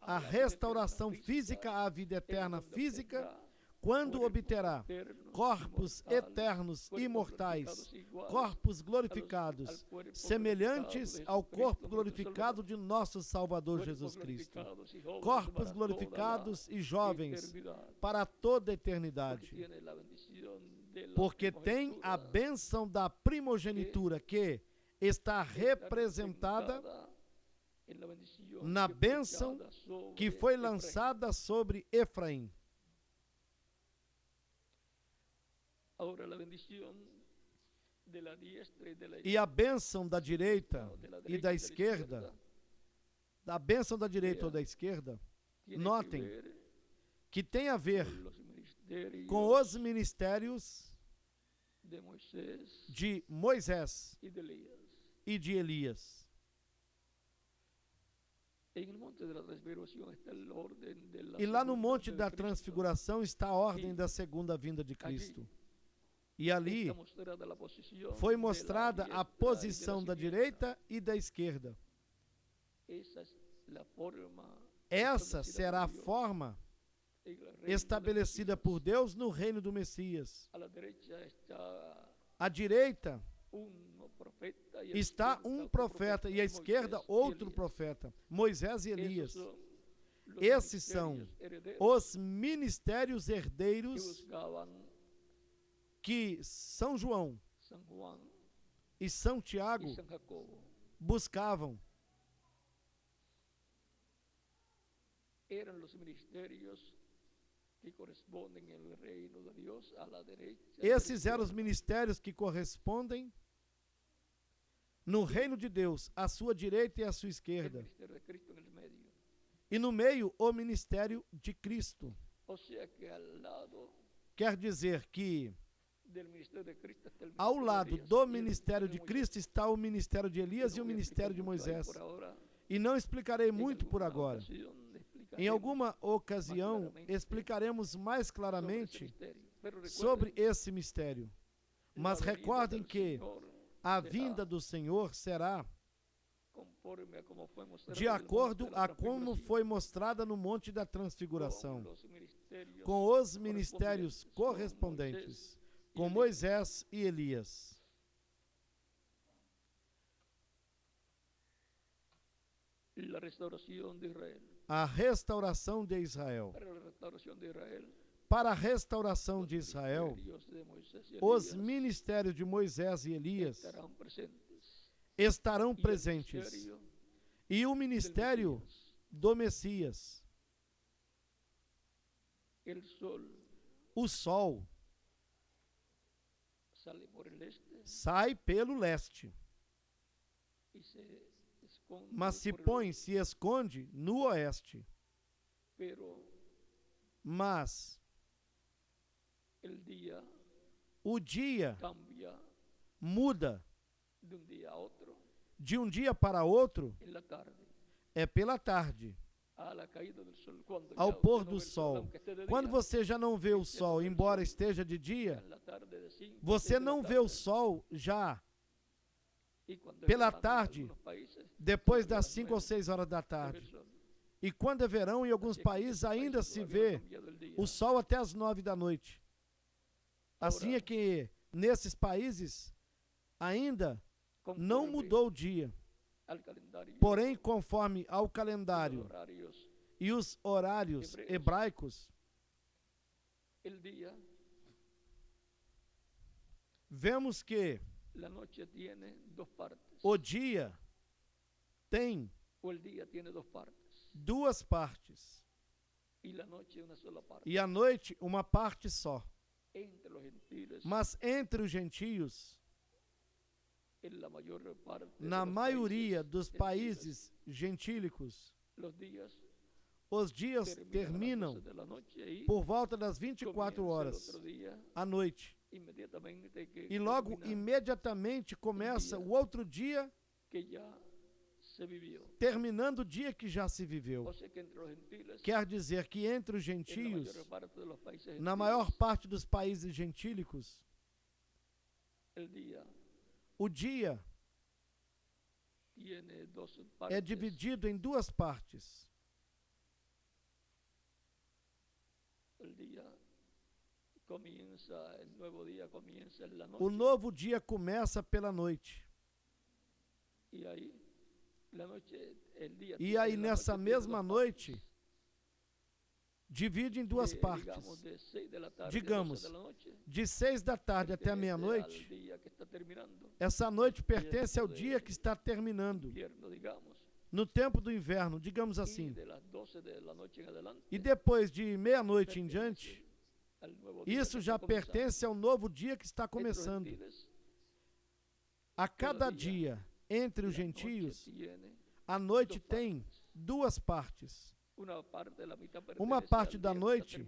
a restauração física à vida eterna física, quando obterá corpos eternos, imortais, corpos glorificados, semelhantes ao corpo glorificado de nosso Salvador Jesus Cristo. Corpos glorificados e jovens para toda a eternidade. Porque tem a bênção da primogenitura que está representada na bênção que foi lançada sobre Efraim. E a bênção da direita e da esquerda, da bênção da direita ou da esquerda, notem que tem a ver com os ministérios de Moisés e de Elias. E lá no Monte da Transfiguração está a ordem da segunda vinda de Cristo. E ali foi mostrada a posição da direita e da esquerda. Essa será a forma estabelecida por Deus no reino do Messias. À direita está um profeta e à esquerda outro profeta, Moisés e Elias. Esses são os ministérios herdeiros que São João e São Tiago buscavam. Esses eram os ministérios que correspondem no reino de Deus, à sua direita e à sua esquerda. E no meio, o ministério de Cristo. Quer dizer que Ao lado do ministério de Cristo está o ministério de Elias e o ministério de Moisés. E não explicarei muito por agora. Em alguma ocasião, explicaremos mais claramente sobre esse mistério. Mas recordem que a vinda do Senhor será de acordo a como foi mostrada no Monte da Transfiguração, com os ministérios correspondentes, com Moisés e Elias. A restauração de Israel. Para a restauração de Israel, os ministérios de Moisés e Elias estarão presentes. E o ministério do Messias. O sol sai pelo leste, mas se esconde no oeste. Mas o dia muda de um dia para outro, é pela tarde, ao pôr do sol. Quando você já não vê o sol, embora esteja de dia, você não vê o sol já pela tarde, depois das 5 ou 6 horas da tarde. E quando é verão, em alguns países ainda se vê o sol até as 9 da noite. Assim é que nesses países ainda não mudou o dia. Porém, conforme ao calendário e os horários hebraicos, vemos que o dia tem duas partes e a noite uma parte só. Mas entre os gentios, na maioria dos países gentílicos, os dias terminam por volta das 24 horas à noite. E logo, imediatamente, começa o outro dia, terminando o dia que já se viveu. Quer dizer que entre os gentios, na maior parte dos países gentílicos, o dia é dividido em duas partes. O novo dia começa pela noite. E aí, nessa mesma noite, divide em duas partes. Digamos, de 6 da tarde até a meia-noite, essa noite pertence ao dia que está terminando. No tempo do inverno, digamos assim. E depois de meia-noite em diante, isso já pertence ao novo dia que está começando. A cada dia, entre os gentios, a noite tem duas partes. Uma parte da noite,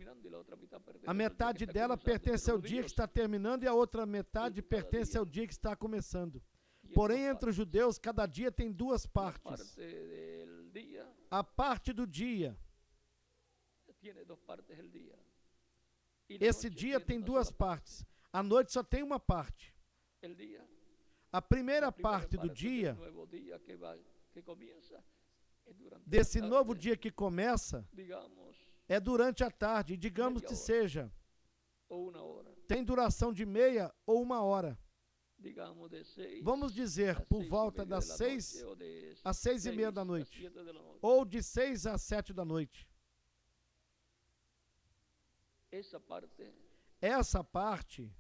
a metade dela pertence ao dia que está terminando e a outra metade pertence ao dia que está começando. Porém, entre os judeus, cada dia tem duas partes. A parte do dia. Esse dia tem duas partes. A noite só tem uma parte. A primeira parte do dia, desse novo dia que começa, é durante a tarde. Digamos que seja, tem duração de meia ou uma hora. Vamos dizer, por volta das 6 às 6:30 da noite, ou de 6 às 7 da noite. Essa parte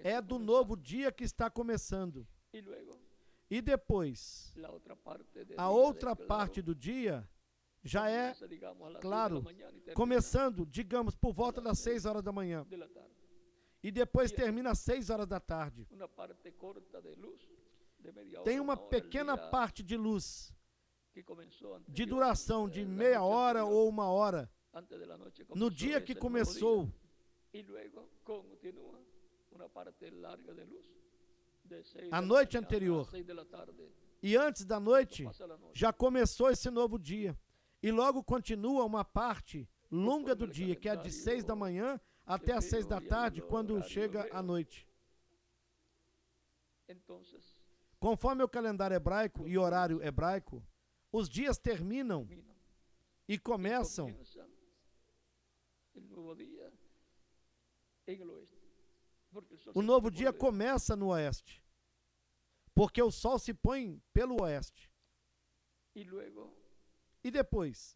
é do novo dia que está começando. E depois, a outra parte do dia já é, claro, começando, digamos, por volta das 6 horas da manhã. E depois termina às 6 horas da tarde. Tem uma pequena parte de luz, de duração de meia hora ou uma hora, no dia que começou A noite anterior. E antes da noite, já começou esse novo dia. E logo continua uma parte longa do dia, que é de 6 da manhã até as 6 da tarde, quando chega a noite. Conforme o calendário hebraico e horário hebraico, os dias terminam e começam o novo dia começa no oeste, porque o sol se põe pelo oeste. E depois,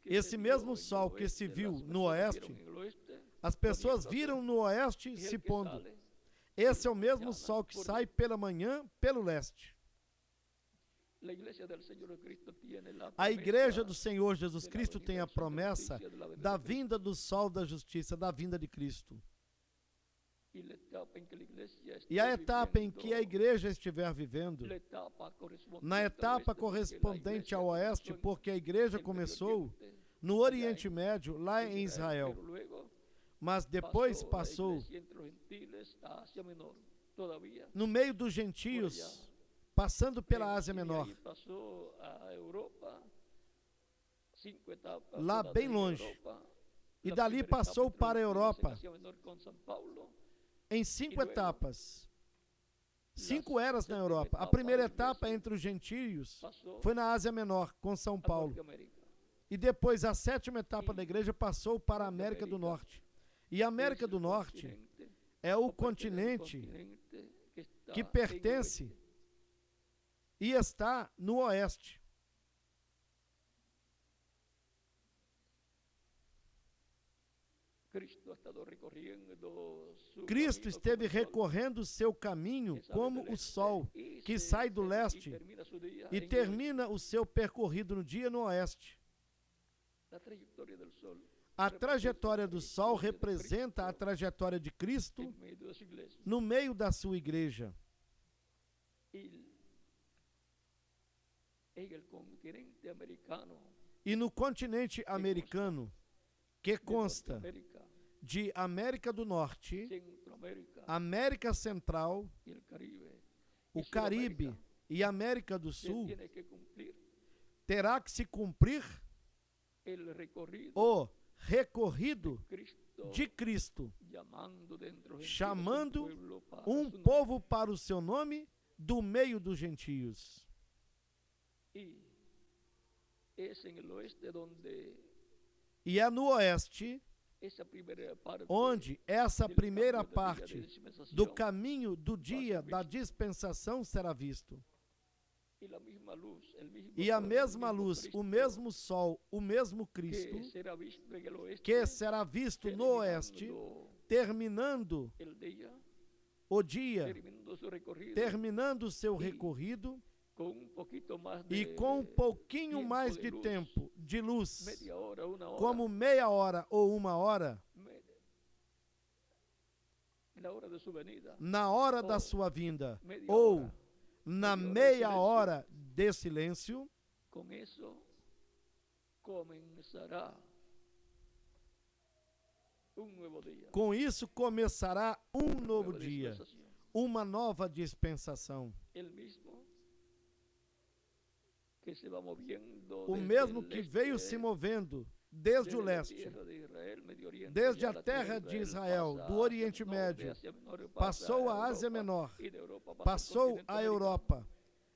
esse mesmo sol que se viu no oeste, as pessoas viram no oeste se pondo. Esse é o mesmo sol que sai pela manhã pelo leste. A igreja do Senhor Jesus Cristo tem a promessa da vinda do sol da justiça, da vinda de Cristo. E a etapa em que a igreja estiver vivendo, na etapa correspondente ao oeste, porque a igreja começou no Oriente Médio, lá em Israel, mas depois passou no meio dos gentios, passando pela Ásia Menor, lá bem longe, e dali passou para a Europa, em 5 etapas, 5 eras na Europa. A primeira etapa entre os gentios foi na Ásia Menor, com São Paulo. E depois a 7ª etapa da igreja passou para a América do Norte. E a América do Norte é o continente que pertence e está no oeste. Cristo esteve recorrendo o seu caminho como o sol, que sai do leste e termina o seu percorrido no dia no oeste. A trajetória do sol representa a trajetória de Cristo no meio da sua igreja. E no continente americano, que consta de América do Norte, América Central, o Caribe e América do Sul, terá que se cumprir o recorrido de Cristo, chamando um povo para o seu nome do meio dos gentios. E é no oeste onde essa primeira parte do caminho do dia da dispensação será visto. E a mesma luz, o mesmo sol, o mesmo Cristo, que será visto no oeste, terminando o dia, terminando o seu recorrido, e com um pouquinho mais de tempo, de luz, como meia hora ou 1 hora, na hora da sua vinda, ou na meia hora de silêncio, com isso começará um novo dia, uma nova dispensação. O mesmo que veio se movendo desde o leste, desde a terra de Israel, do Oriente Médio, passou à Ásia Menor, passou à Europa,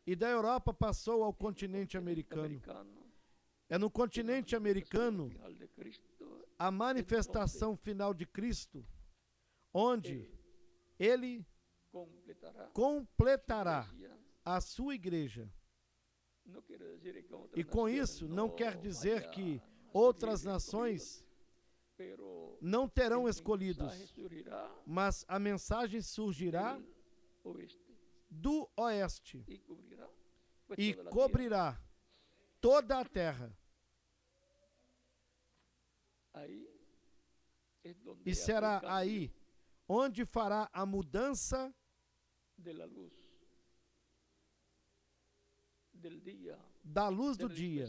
e da Europa passou ao continente americano. É no continente americano a manifestação final de Cristo, onde ele completará a sua igreja. E com isso não quer dizer que outras nações não terão escolhidos, mas a mensagem surgirá do oeste e cobrirá toda a terra. E será aí onde fará a mudança da luz do dia,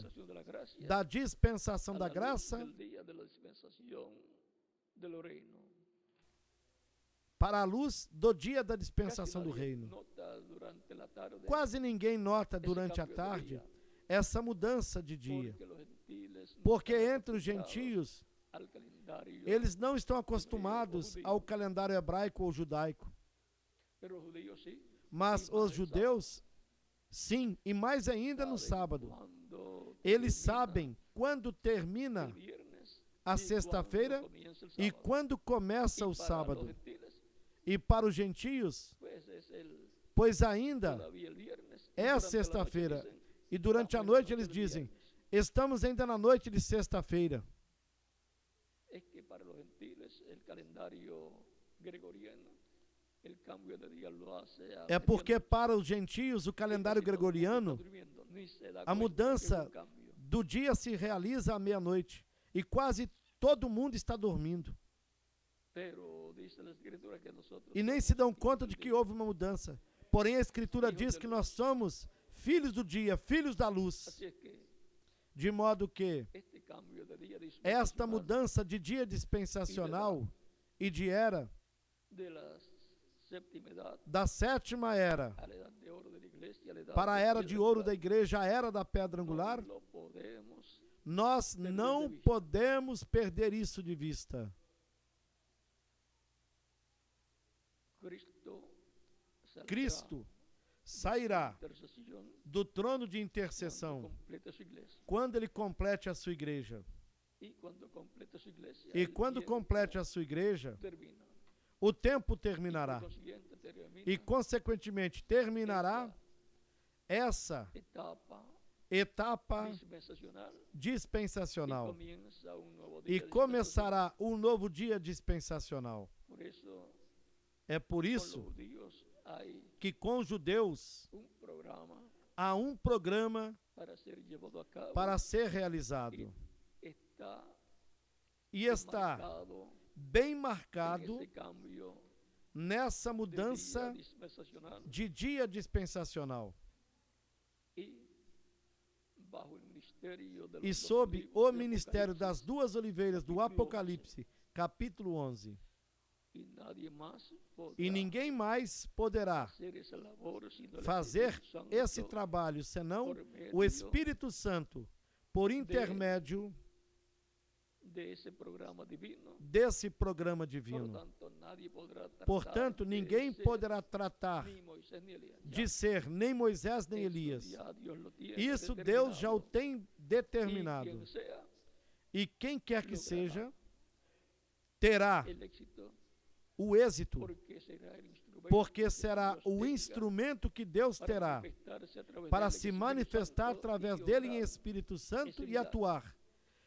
da dispensação da graça, del reino. Para a luz do dia da dispensação do reino. Quase ninguém nota durante a tarde essa mudança de dia, porque entre os gentios, eles não estão acostumados ao calendário hebraico ou judaico. Mas os judeus, sim, e mais ainda no sábado. Eles sabem quando termina a sexta-feira e quando começa o sábado. E para os gentios, pois ainda é a sexta-feira. E durante a noite eles dizem, estamos ainda na noite de sexta-feira. É porque para os gentios o calendário gregoriano, a mudança do dia se realiza à meia-noite. E quase todo mundo está dormindo. E nem se dão conta de que houve uma mudança. Porém, a Escritura diz que nós somos filhos do dia, filhos da luz. De modo que esta mudança de dia dispensacional e de era, da sétima era para a era de ouro da igreja, a era da pedra angular, nós não podemos perder isso de vista. Cristo sairá do trono de intercessão quando ele complete a sua igreja. E quando complete a sua igreja, o tempo terminará. E, consequentemente, terminará essa etapa dispensacional. E começará um novo dia dispensacional. É por isso que com os judeus há um programa para ser realizado. E está bem marcado nessa mudança de dia dispensacional. E sob o ministério das duas oliveiras do Apocalipse, capítulo 11. E ninguém mais poderá fazer esse trabalho, senão o Espírito Santo, por intermédio desse programa divino. Portanto, ninguém poderá tratar de ser nem Moisés nem Elias. Isso Deus já o tem determinado. E quem quer que seja, terá o êxito, porque será o instrumento que Deus terá para se manifestar através dele em Espírito Santo e atuar,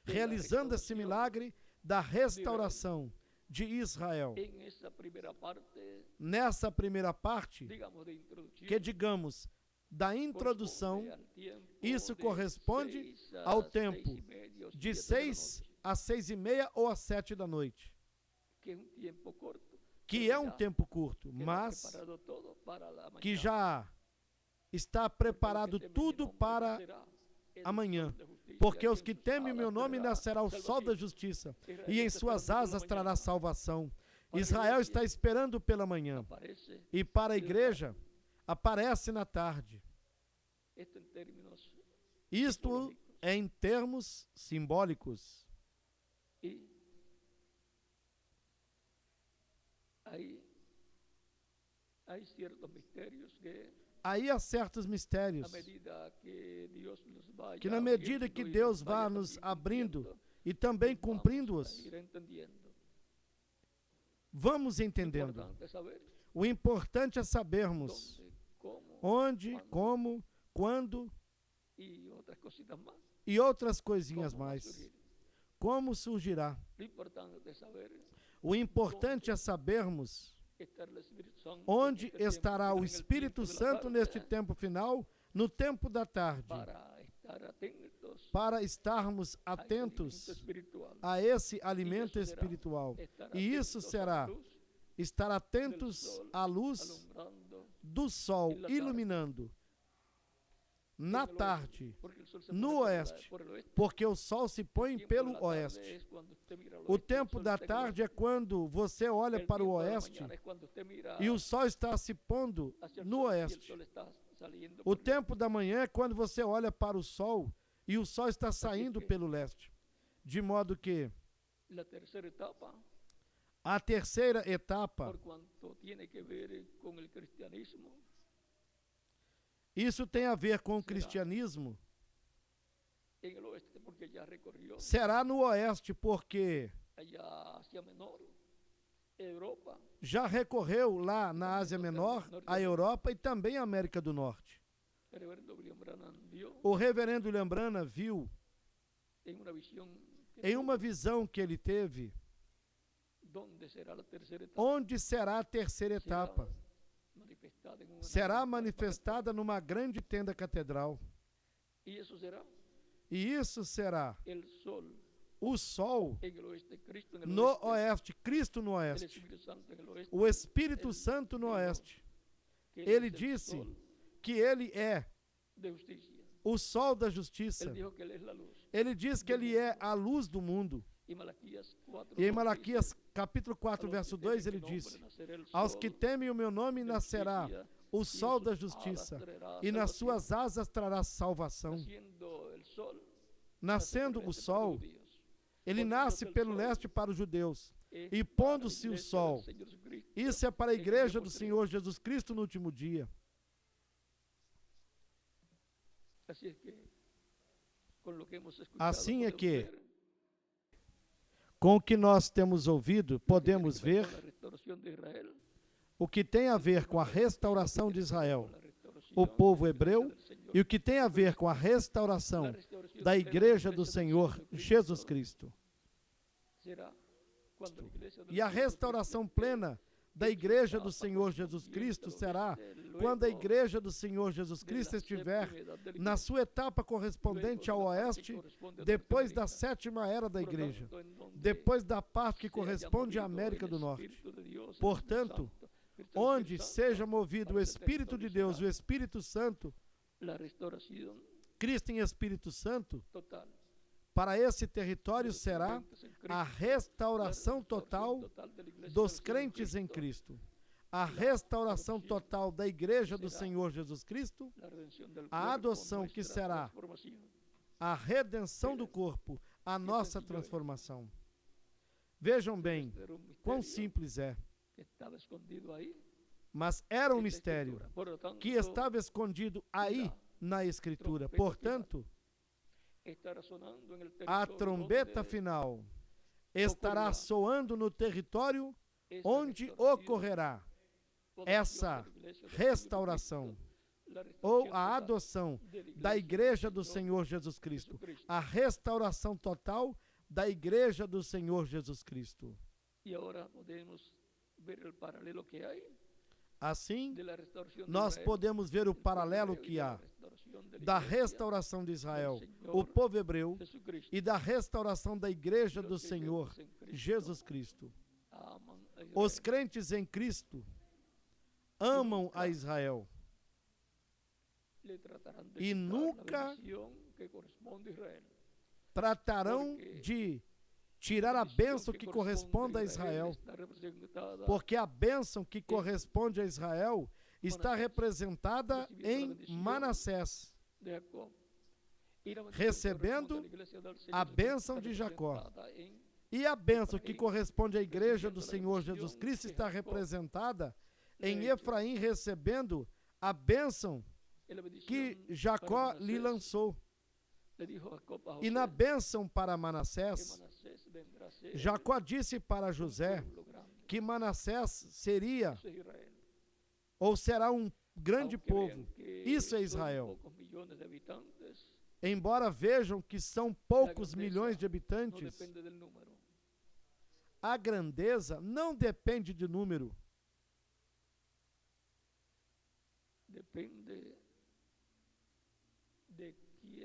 realizando esse milagre da restauração de Israel. Nessa primeira parte, que digamos, da introdução, isso corresponde ao tempo de 6 às 6:30 ou às 7 da noite. Que é um tempo curto, mas que já está preparado tudo para amanhã. Porque os que temem o meu nome nascerá o sol da justiça, e em suas asas trará salvação. Israel está esperando pela manhã, e para a igreja aparece na tarde. Isto é em termos simbólicos. Aí há certos mistérios que na medida que Deus vá nos abrindo e também cumprindo-os, vamos entendendo. O importante é sabermos onde, como, quando e outras coisinhas mais. Como surgirá. O importante é sabermos onde estará o Espírito Santo neste tempo final, no tempo da tarde, para estarmos atentos a esse alimento espiritual. E isso será estar atentos à luz do sol iluminando na tarde, no oeste, porque o sol se põe pelo oeste. O tempo da tarde é quando você olha para o oeste e o sol está se pondo no oeste. O tempo da manhã é quando você olha para o sol e o sol está saindo pelo leste. De modo que a terceira etapa, isso tem a ver com o cristianismo, será no oeste, porque já recorreu lá na Ásia Menor, a Europa e também a América do Norte. O reverendo William Branham viu, em uma visão que ele teve, onde será a terceira etapa. Será manifestada numa grande tenda catedral. E isso será o sol no oeste, Cristo no oeste, o Espírito Santo no oeste. Ele disse que ele é o sol da justiça. Ele diz que ele é a luz do mundo. E em Malaquias capítulo 4, verso 2, ele disse: aos que temem o meu nome nascerá o sol da justiça, e nas suas asas trará salvação. Nascendo o sol, ele nasce pelo leste para os judeus, e pondo-se o sol, isso é para a igreja do Senhor Jesus Cristo no último dia. Assim é que, com o que nós temos ouvido, podemos ver o que tem a ver com a restauração de Israel, o povo hebreu, e o que tem a ver com a restauração da igreja do Senhor Jesus Cristo. E a restauração plena da igreja do Senhor Jesus Cristo será quando a igreja do Senhor Jesus Cristo estiver na sua etapa correspondente ao oeste, depois da sétima era da igreja, depois da parte que corresponde à América do Norte. Portanto, onde seja movido o Espírito de Deus, o Espírito Santo, Cristo em Espírito Santo, para esse território será a restauração total dos crentes em Cristo, a restauração total da igreja do Senhor Jesus Cristo, a adoção que será a redenção do corpo, a nossa transformação. Vejam bem quão simples é. Mas era um mistério que estava escondido aí na Escritura. Portanto, a trombeta final estará soando no território onde ocorrerá essa restauração ou a adoção da igreja do Senhor Jesus Cristo, a restauração total da igreja do Senhor Jesus Cristo. Assim, nós podemos ver o paralelo que há da restauração de Israel, o povo hebreu, e da restauração da igreja do Senhor Jesus Cristo. Os crentes em Cristo amam a Israel e nunca tratarão de tirar a bênção que corresponde a Israel, porque a bênção que corresponde a Israel está representada em Manassés, recebendo a bênção de Jacó. E a bênção que corresponde à igreja do Senhor Jesus Cristo está representada em Efraim, recebendo a bênção que Jacó lhe lançou. E na bênção para Manassés, Jacó disse para José que Manassés seria ou será um grande povo. Isso é Israel. Embora vejam que são poucos milhões de habitantes, a grandeza não depende de número.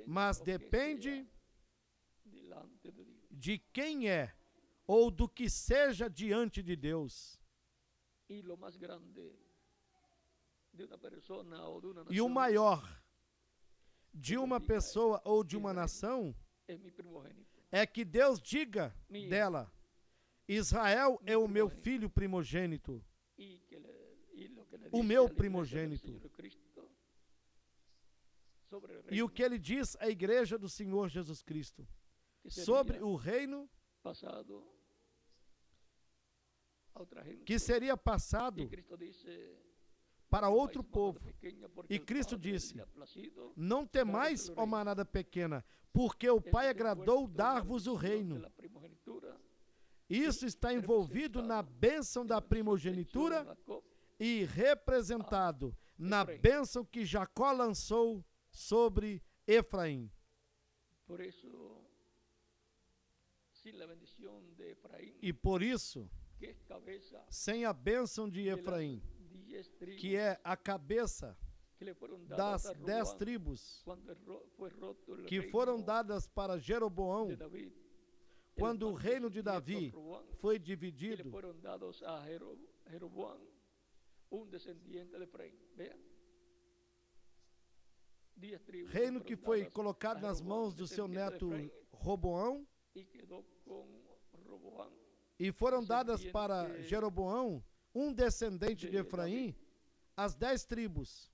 Mas depende de quem é ou do que seja diante de Deus. E o maior de uma pessoa ou de uma nação é que Deus diga dela: Israel é o meu filho primogênito, o meu primogênito. E o que ele diz à igreja do Senhor Jesus Cristo sobre o reino que seria passado para outro povo. E Cristo disse: não temais, ó manada pequena, porque o Pai agradou dar-vos o reino. Isso está envolvido na bênção da primogenitura e representado na bênção que Jacó lançou sobre Efraim. E por isso, sem a bênção de Efraim, que é a cabeça das 10 tribos que foram dadas para Jeroboão, quando o reino de Davi foi dividido, reino que foi colocado nas mãos do seu neto Roboão, e foram dadas para Jeroboão, um descendente de Efraim, as 10 tribos.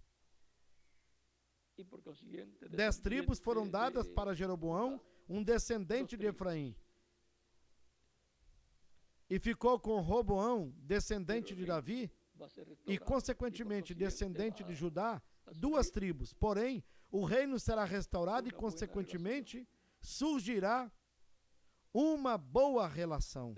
10 tribos foram dadas para Jeroboão, um descendente de Efraim. E ficou com Roboão, descendente de Davi, e consequentemente descendente de Judá, 2 tribos. Porém, o reino será restaurado e consequentemente surgirá uma boa relação.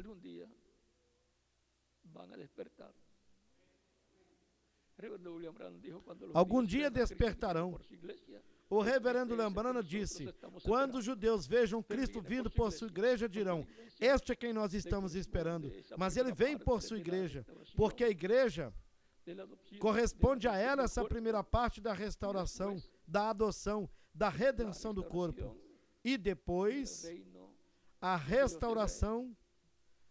Algum dia despertarão. O reverendo Lambrana disse: quando os judeus vejam Cristo vindo por sua igreja, dirão: este é quem nós estamos esperando. Mas ele vem por sua igreja, porque a igreja corresponde a ela essa primeira parte da restauração, da adoção, da redenção do corpo. E depois, a restauração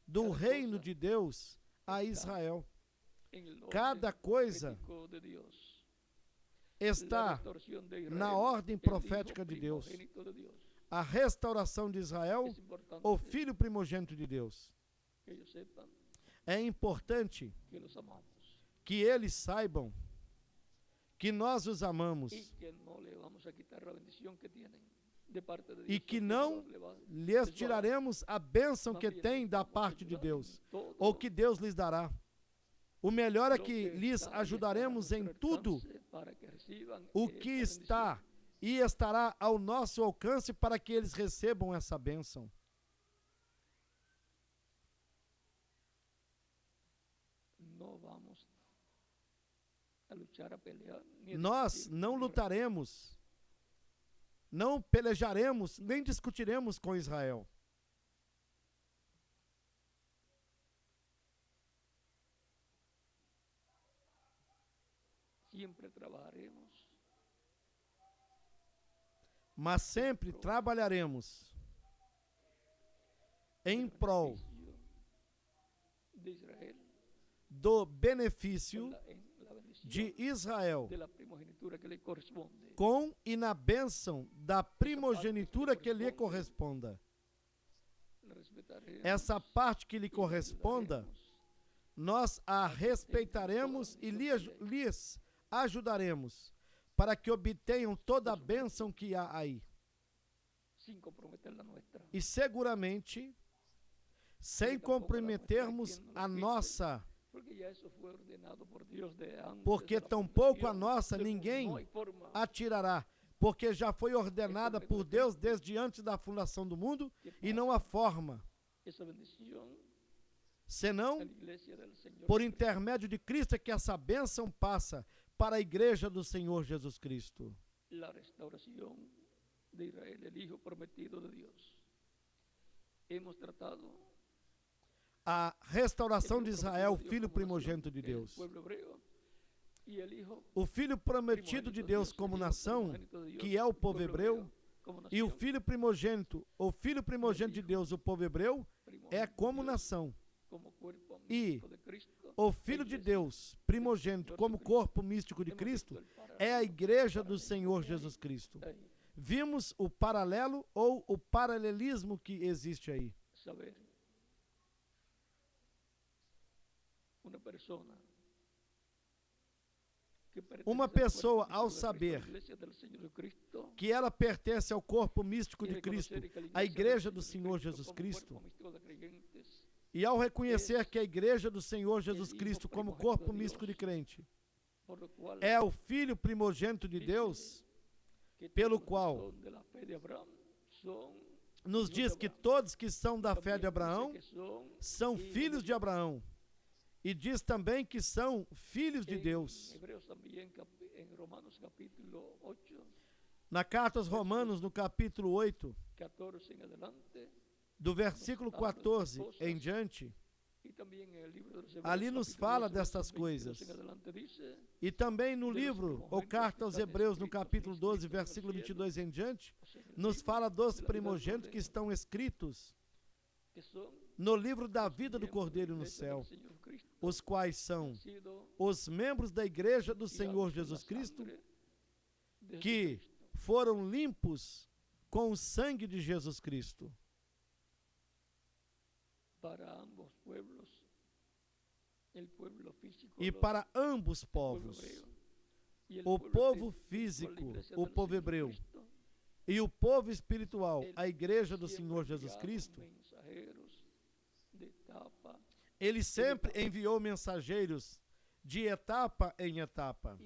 do reino de Deus a Israel. Cada coisa está na ordem profética de Deus. A restauração de Israel, o filho primogênito de Deus. É importante que eles saibam que nós os amamos e que não lhes tiraremos a bênção que têm da parte de Deus, ou que Deus lhes dará. O melhor é que lhes ajudaremos em tudo o que está e estará ao nosso alcance para que eles recebam essa bênção. Nós não lutaremos, não pelejaremos, nem discutiremos com Israel. Mas sempre trabalharemos em prol do benefício de Israel, com e na bênção da primogenitura que lhe corresponda. Essa parte que lhe corresponda, nós a respeitaremos e lhes ajudaremos para que obtenham toda a bênção que há aí. E seguramente, sem comprometermos a nossa, porque tampouco a nossa ninguém atirará, porque já foi ordenada por Deus desde antes da fundação do mundo, e não há forma, senão por intermédio de Cristo é que essa bênção passa para a igreja do Senhor Jesus Cristo. A restauração de Israel, filho primogênito de Deus. O filho prometido de Deus como nação, que é o povo hebreu, e o filho primogênito de Deus, o povo hebreu, é como nação. E o Filho de Deus, primogênito, como corpo místico de Cristo, é a igreja do Senhor Jesus Cristo. vimos o paralelo ou o paralelismo que existe aí. Saber. Uma pessoa, ao saber que ela pertence ao corpo místico de Cristo, à Igreja do Senhor Jesus Cristo, e ao reconhecer que a Igreja do Senhor Jesus Cristo, como corpo místico de crente, é o Filho primogênito de Deus, pelo qual nos diz que todos que são da fé de Abraão são filhos de Abraão. E diz também que são filhos de Deus. Na carta aos Romanos, no capítulo 8, do versículo 14 em diante, ali nos fala dessas coisas. E também no livro, ou carta aos Hebreus, no capítulo 12, versículo 22 em diante, nos fala dos primogênitos que estão escritos no livro da vida do Cordeiro no céu, os quais são os membros da Igreja do Senhor Jesus Cristo, que foram limpos com o sangue de Jesus Cristo. E para ambos povos, o povo físico, o povo hebreu, e o povo espiritual, a Igreja do Senhor Jesus Cristo, ele sempre enviou mensageiros de etapa em etapa.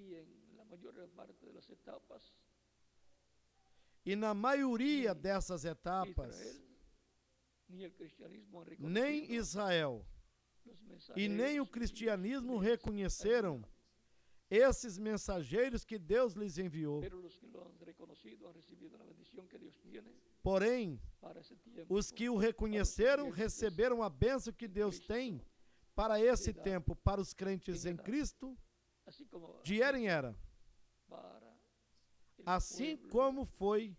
E na maioria dessas etapas, nem Israel e nem o cristianismo reconheceram esses mensageiros que Deus lhes enviou. Porém, os que o reconheceram receberam a bênção que Deus tem para esse tempo, para os crentes em Cristo, de era em era. Assim como foi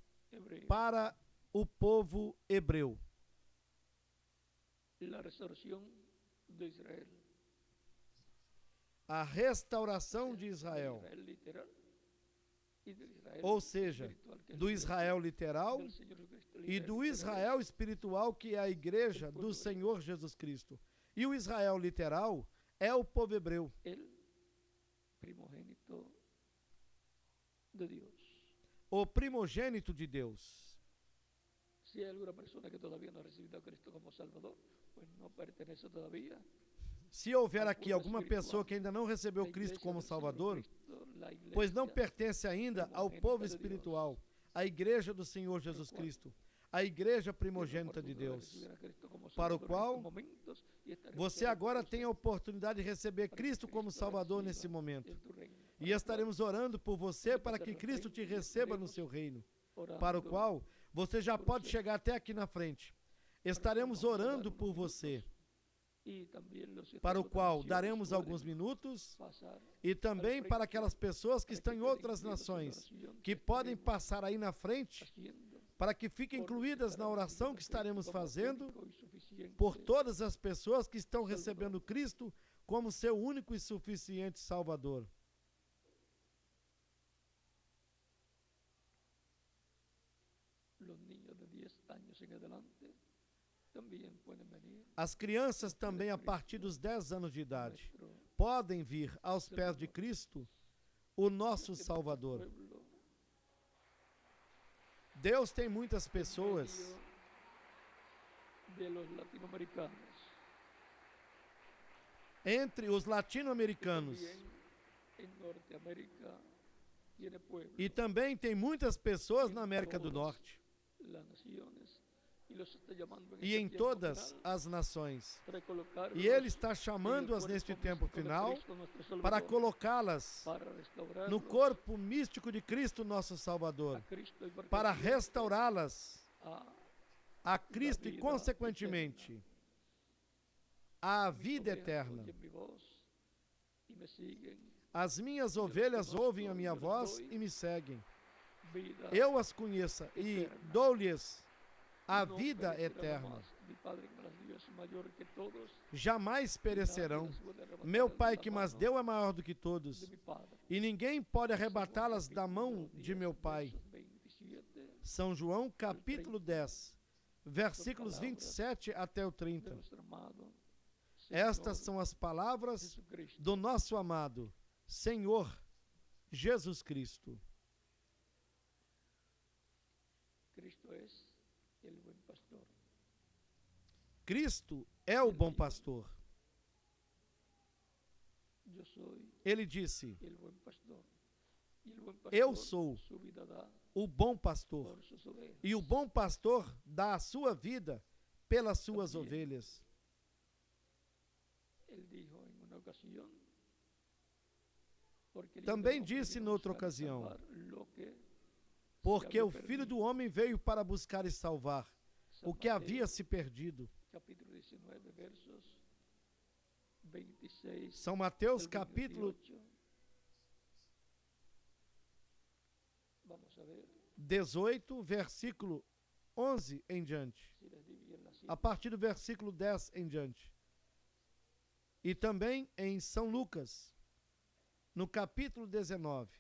para o povo hebreu. A restauração de Israel, ou seja, do Israel literal e do Israel espiritual, que é a Igreja do Senhor Jesus Cristo. E o Israel literal é o povo hebreu. O primogênito de Deus. Se há alguma pessoa que todavía não recebeu a Cristo como Salvador, pues não pertence todavía. Se houver aqui alguma pessoa que ainda não recebeu Cristo como Salvador, pois não pertence ainda ao povo espiritual, à Igreja do Senhor Jesus Cristo, a Igreja primogênita de Deus, para o qual você agora tem a oportunidade de receber Cristo como Salvador nesse momento. E estaremos orando por você para que Cristo te receba no seu reino, para o qual você já pode chegar até aqui na frente. Estaremos orando por você, para o qual daremos alguns minutos, e também para aquelas pessoas que estão em outras nações, que podem passar aí na frente, para que fiquem incluídas na oração que estaremos fazendo por todas as pessoas que estão recebendo Cristo como seu único e suficiente Salvador. As crianças também, a partir dos 10 anos de idade, podem vir aos pés de Cristo, o nosso Salvador. Deus tem muitas pessoas entre os latino-americanos, e também tem muitas pessoas na América do Norte e em todas as nações. E Ele está chamando-as neste tempo final para colocá-las no corpo místico de Cristo, nosso Salvador, para restaurá-las a Cristo e, consequentemente, à vida eterna. As minhas ovelhas ouvem a minha voz e me seguem. Eu as conheço e dou-lhes a vida eterna. Jamais perecerão. Meu Pai que mas deu é maior do que todos, e ninguém pode arrebatá-las da mão de meu Pai. São João, capítulo 10, versículos 27 até o 30. Estas são as palavras do nosso amado Senhor Jesus Cristo. Cristo é o bom pastor. Ele disse: eu sou o bom pastor, e o bom pastor dá a sua vida pelas suas ovelhas. Também disse noutra ocasião: porque o Filho do Homem veio para buscar e salvar o que havia se perdido. São Mateus, capítulo 18, versículo 11 em diante. A partir do versículo 10 em diante. E também em São Lucas, no capítulo 19,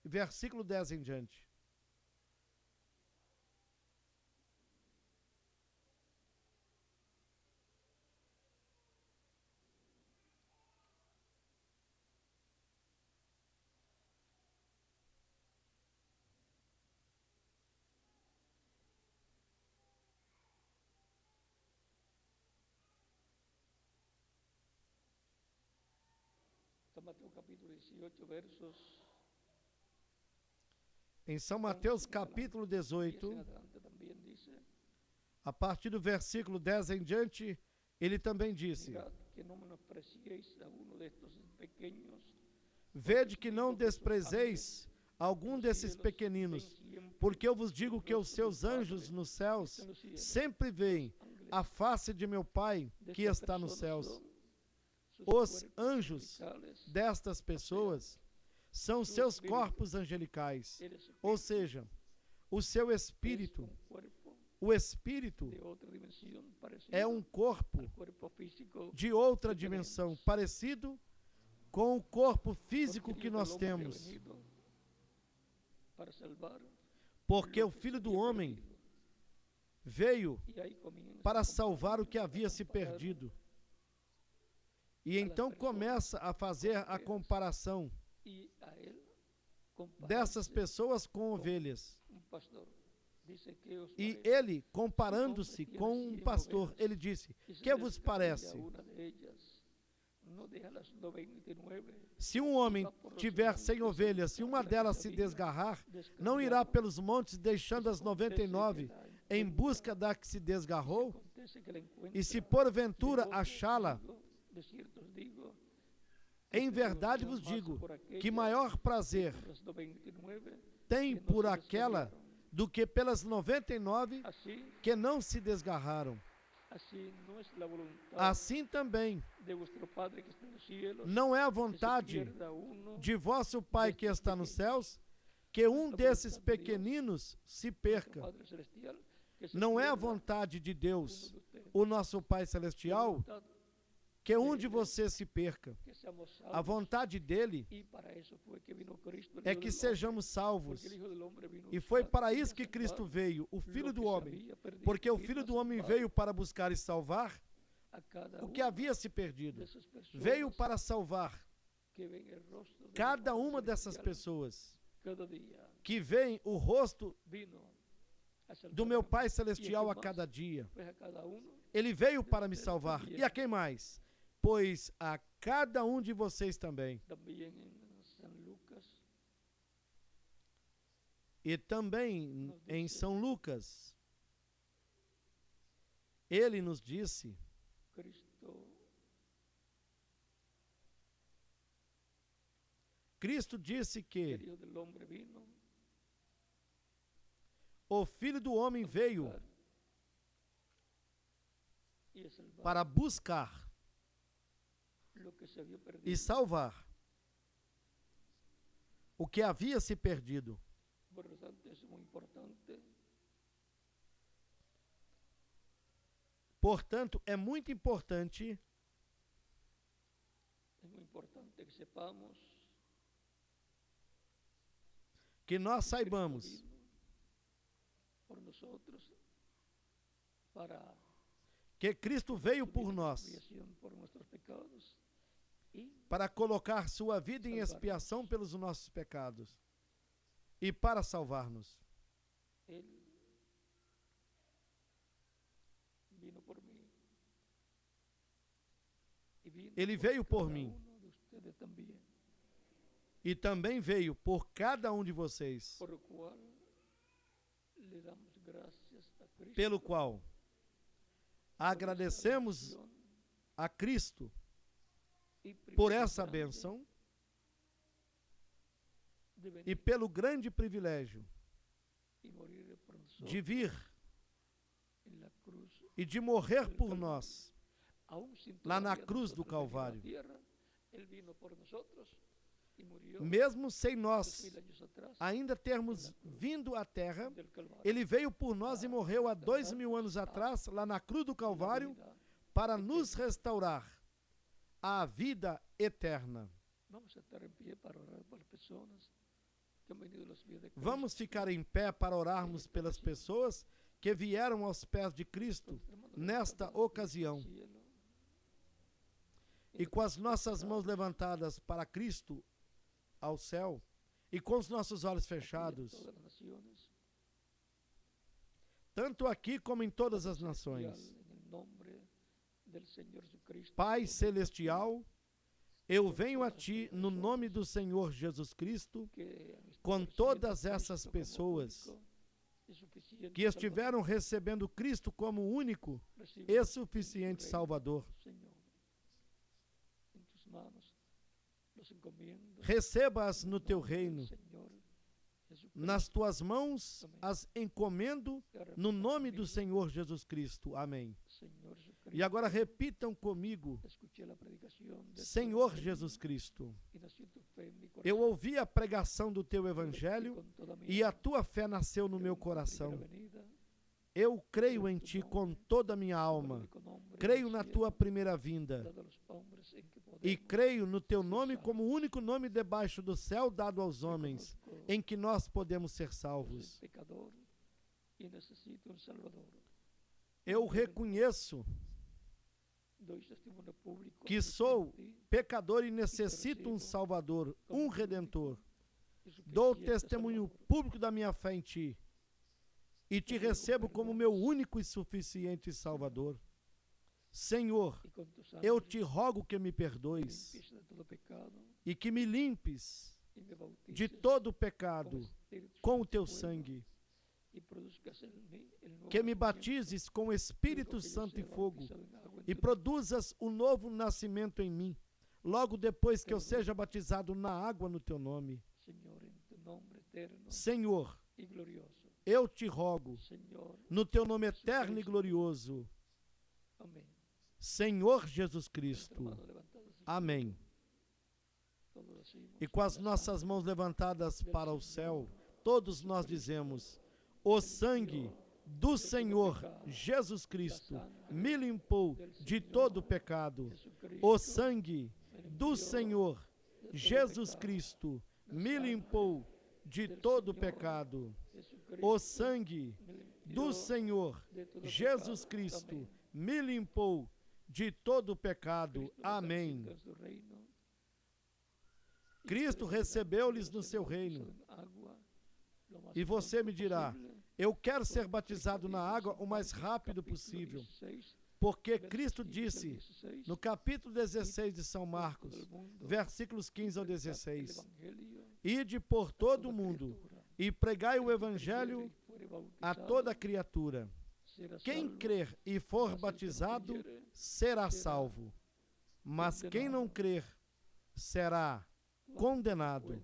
versículo 10 em diante. Mateus capítulo 18, versos. Em São Mateus capítulo 18, a partir do versículo 10 em diante, ele também disse: vede que não desprezeis algum desses pequeninos, porque eu vos digo que os seus anjos nos céus sempre veem a face de meu Pai que está nos céus. Os anjos destas pessoas são seus corpos angelicais, ou seja, o seu espírito. O espírito é um corpo de outra dimensão, parecido com o corpo físico que nós temos. Porque o Filho do Homem veio para salvar o que havia se perdido. E então começa a fazer a comparação dessas pessoas com ovelhas. E ele, comparando-se com um pastor, ele disse: que vos parece? Se um homem tiver 100 ovelhas, se uma delas se desgarrar, não irá pelos montes deixando as 99 em busca da que se desgarrou? E se porventura achá-la, em verdade vos digo que maior prazer tem por aquela do que pelas 99 que não se desgarraram. Assim também não é a vontade de vosso Pai que está nos céus que um desses pequeninos se perca. Não é a vontade de Deus, o nosso Pai Celestial, que um de vocês se perca. A vontade dele é que sejamos salvos. E foi para isso que Cristo veio, o Filho do Homem. Porque o Filho do Homem veio para buscar e salvar o que havia se perdido. Veio para salvar cada uma dessas pessoas que veem o rosto do meu Pai Celestial a cada dia. Ele veio para me salvar. E a quem mais? Pois a cada um de vocês também. E também em São Lucas, ele nos disse: Cristo disse que o Filho do Homem veio para buscar e salvar o que havia se perdido. Portanto, é muito importante que nós saibamos que Cristo veio por nós para colocar sua vida em expiação pelos nossos pecados e para salvar-nos. Ele veio por mim e também veio por cada um de vocês, pelo qual agradecemos a Cristo por essa bênção e pelo grande privilégio de vir e de morrer por nós lá na cruz do Calvário. Mesmo sem nós ainda termos vindo à terra, ele veio por nós e morreu há 2000 anos atrás, lá na cruz do Calvário, para nos restaurar à vida eterna. Vamos ficar em pé para orarmos pelas pessoas que vieram aos pés de Cristo nesta ocasião. E com as nossas mãos levantadas para Cristo ao céu e com os nossos olhos fechados, tanto aqui como em todas as nações, Pai Celestial, eu venho a Ti no nome do Senhor Jesus Cristo, com todas essas pessoas que estiveram recebendo Cristo como único e suficiente Salvador. Receba-as no Teu reino. Nas Tuas mãos as encomendo no nome do Senhor Jesus Cristo. Amém. E agora repitam comigo: Senhor Jesus Cristo, eu ouvi a pregação do Teu Evangelho e a Tua fé nasceu no meu coração. Eu creio em Ti com toda a minha alma, creio na Tua primeira vinda e creio no Teu nome como o único nome debaixo do céu dado aos homens, em que nós podemos ser salvos. Eu reconheço que sou pecador e necessito um Salvador, um Redentor. Dou testemunho público da minha fé em Ti e Te recebo como meu único e suficiente Salvador. Senhor, eu Te rogo que me perdoes e que me limpes de todo o pecado com o Teu sangue, que me batizes com o Espírito Santo e fogo e produzas o novo nascimento em mim, logo depois que eu seja batizado na água no Teu nome. Senhor, eu Te rogo, no Teu nome eterno e glorioso, Senhor Jesus Cristo. Amém. E com as nossas mãos levantadas para o céu, todos nós dizemos: o sangue do Senhor Jesus Cristo me limpou de todo o pecado. O sangue do Senhor Jesus Cristo me limpou de todo o pecado. O sangue do Senhor Jesus Cristo me limpou de todo o pecado. Amém. Cristo recebeu-lhes no seu reino. E você me dirá: eu quero ser batizado na água o mais rápido possível. Porque Cristo disse no capítulo 16 de São Marcos, versículos 15 ao 16: Ide por todo o mundo e pregai o Evangelho a toda criatura. Quem crer e for batizado será salvo, mas quem não crer será condenado.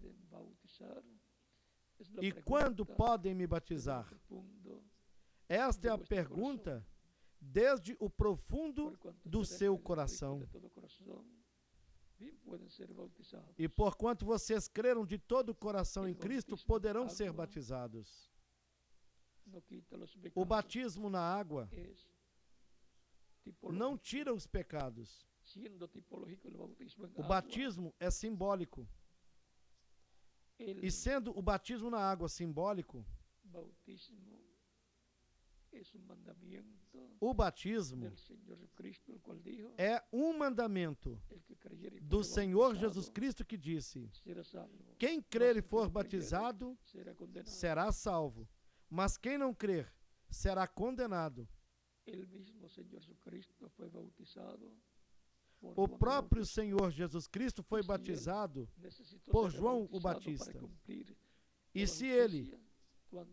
E quando podem me batizar? Esta é a pergunta desde o profundo do seu coração. E porquanto vocês creram de todo o coração em Cristo, poderão ser batizados. O batismo na água não tira os pecados. O batismo é simbólico. E sendo o batismo na água simbólico, o batismo é um mandamento do Senhor Jesus Cristo que disse: quem crer e for batizado será salvo, mas quem não crer será condenado. O próprio Senhor Jesus Cristo foi batizado por João o Batista. E se ele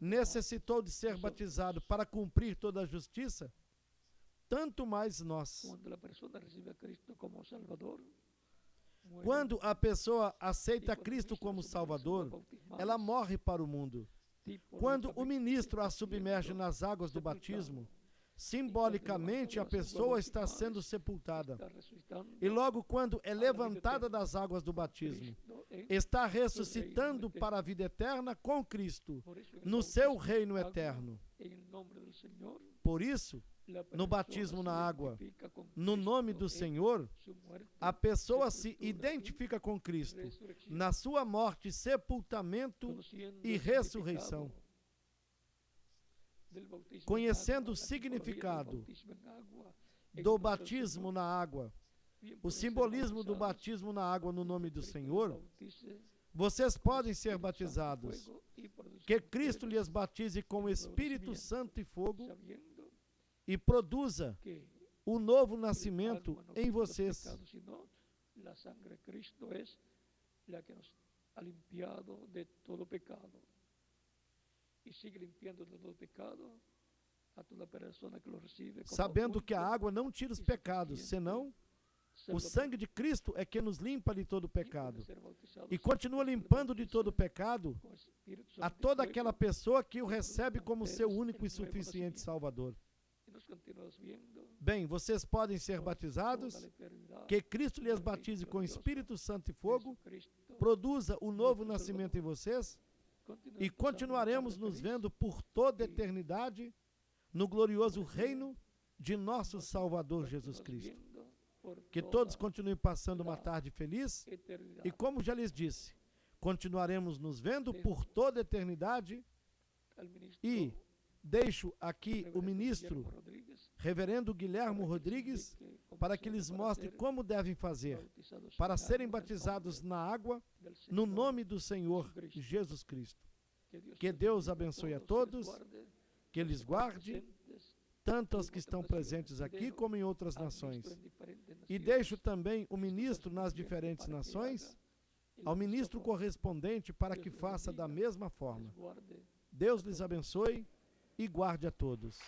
necessitou de ser batizado para cumprir toda a justiça, tanto mais nós. Quando a pessoa aceita Cristo como Salvador, ela morre para o mundo. Quando o ministro a submerge nas águas do batismo, simbolicamente a pessoa está sendo sepultada. E logo quando é levantada das águas do batismo, está ressuscitando para a vida eterna com Cristo, no seu reino eterno. Por isso, no batismo na água, no nome do Senhor, a pessoa se identifica com Cristo, na sua morte, sepultamento e ressurreição. Conhecendo o significado do batismo na água, o simbolismo do batismo na água no nome do Senhor, vocês podem ser batizados. Que Cristo lhes batize com o Espírito Santo e fogo e produza o novo nascimento em vocês. Sabendo que a água não tira os pecados, senão o sangue de Cristo é que nos limpa de todo pecado. E continua limpando de todo pecado a toda aquela pessoa que o recebe como seu único e suficiente Salvador. Bem, vocês podem ser batizados, que Cristo lhes batize com Espírito Santo e fogo, produza o novo nascimento em vocês, e continuaremos nos vendo por toda a eternidade no glorioso reino de nosso Salvador Jesus Cristo. Que todos continuem passando uma tarde feliz e, como já lhes disse, continuaremos nos vendo por toda a eternidade. E deixo aqui o ministro, reverendo Guilhermo Rodrigues, para que lhes mostre como devem fazer para serem batizados na água no nome do Senhor Jesus Cristo. Que Deus abençoe a todos, que eles guarde, tanto aos que estão presentes aqui como em outras nações. E deixo também o ministro nas diferentes nações, ao ministro correspondente, para que faça da mesma forma. Deus lhes abençoe e guarde a todos.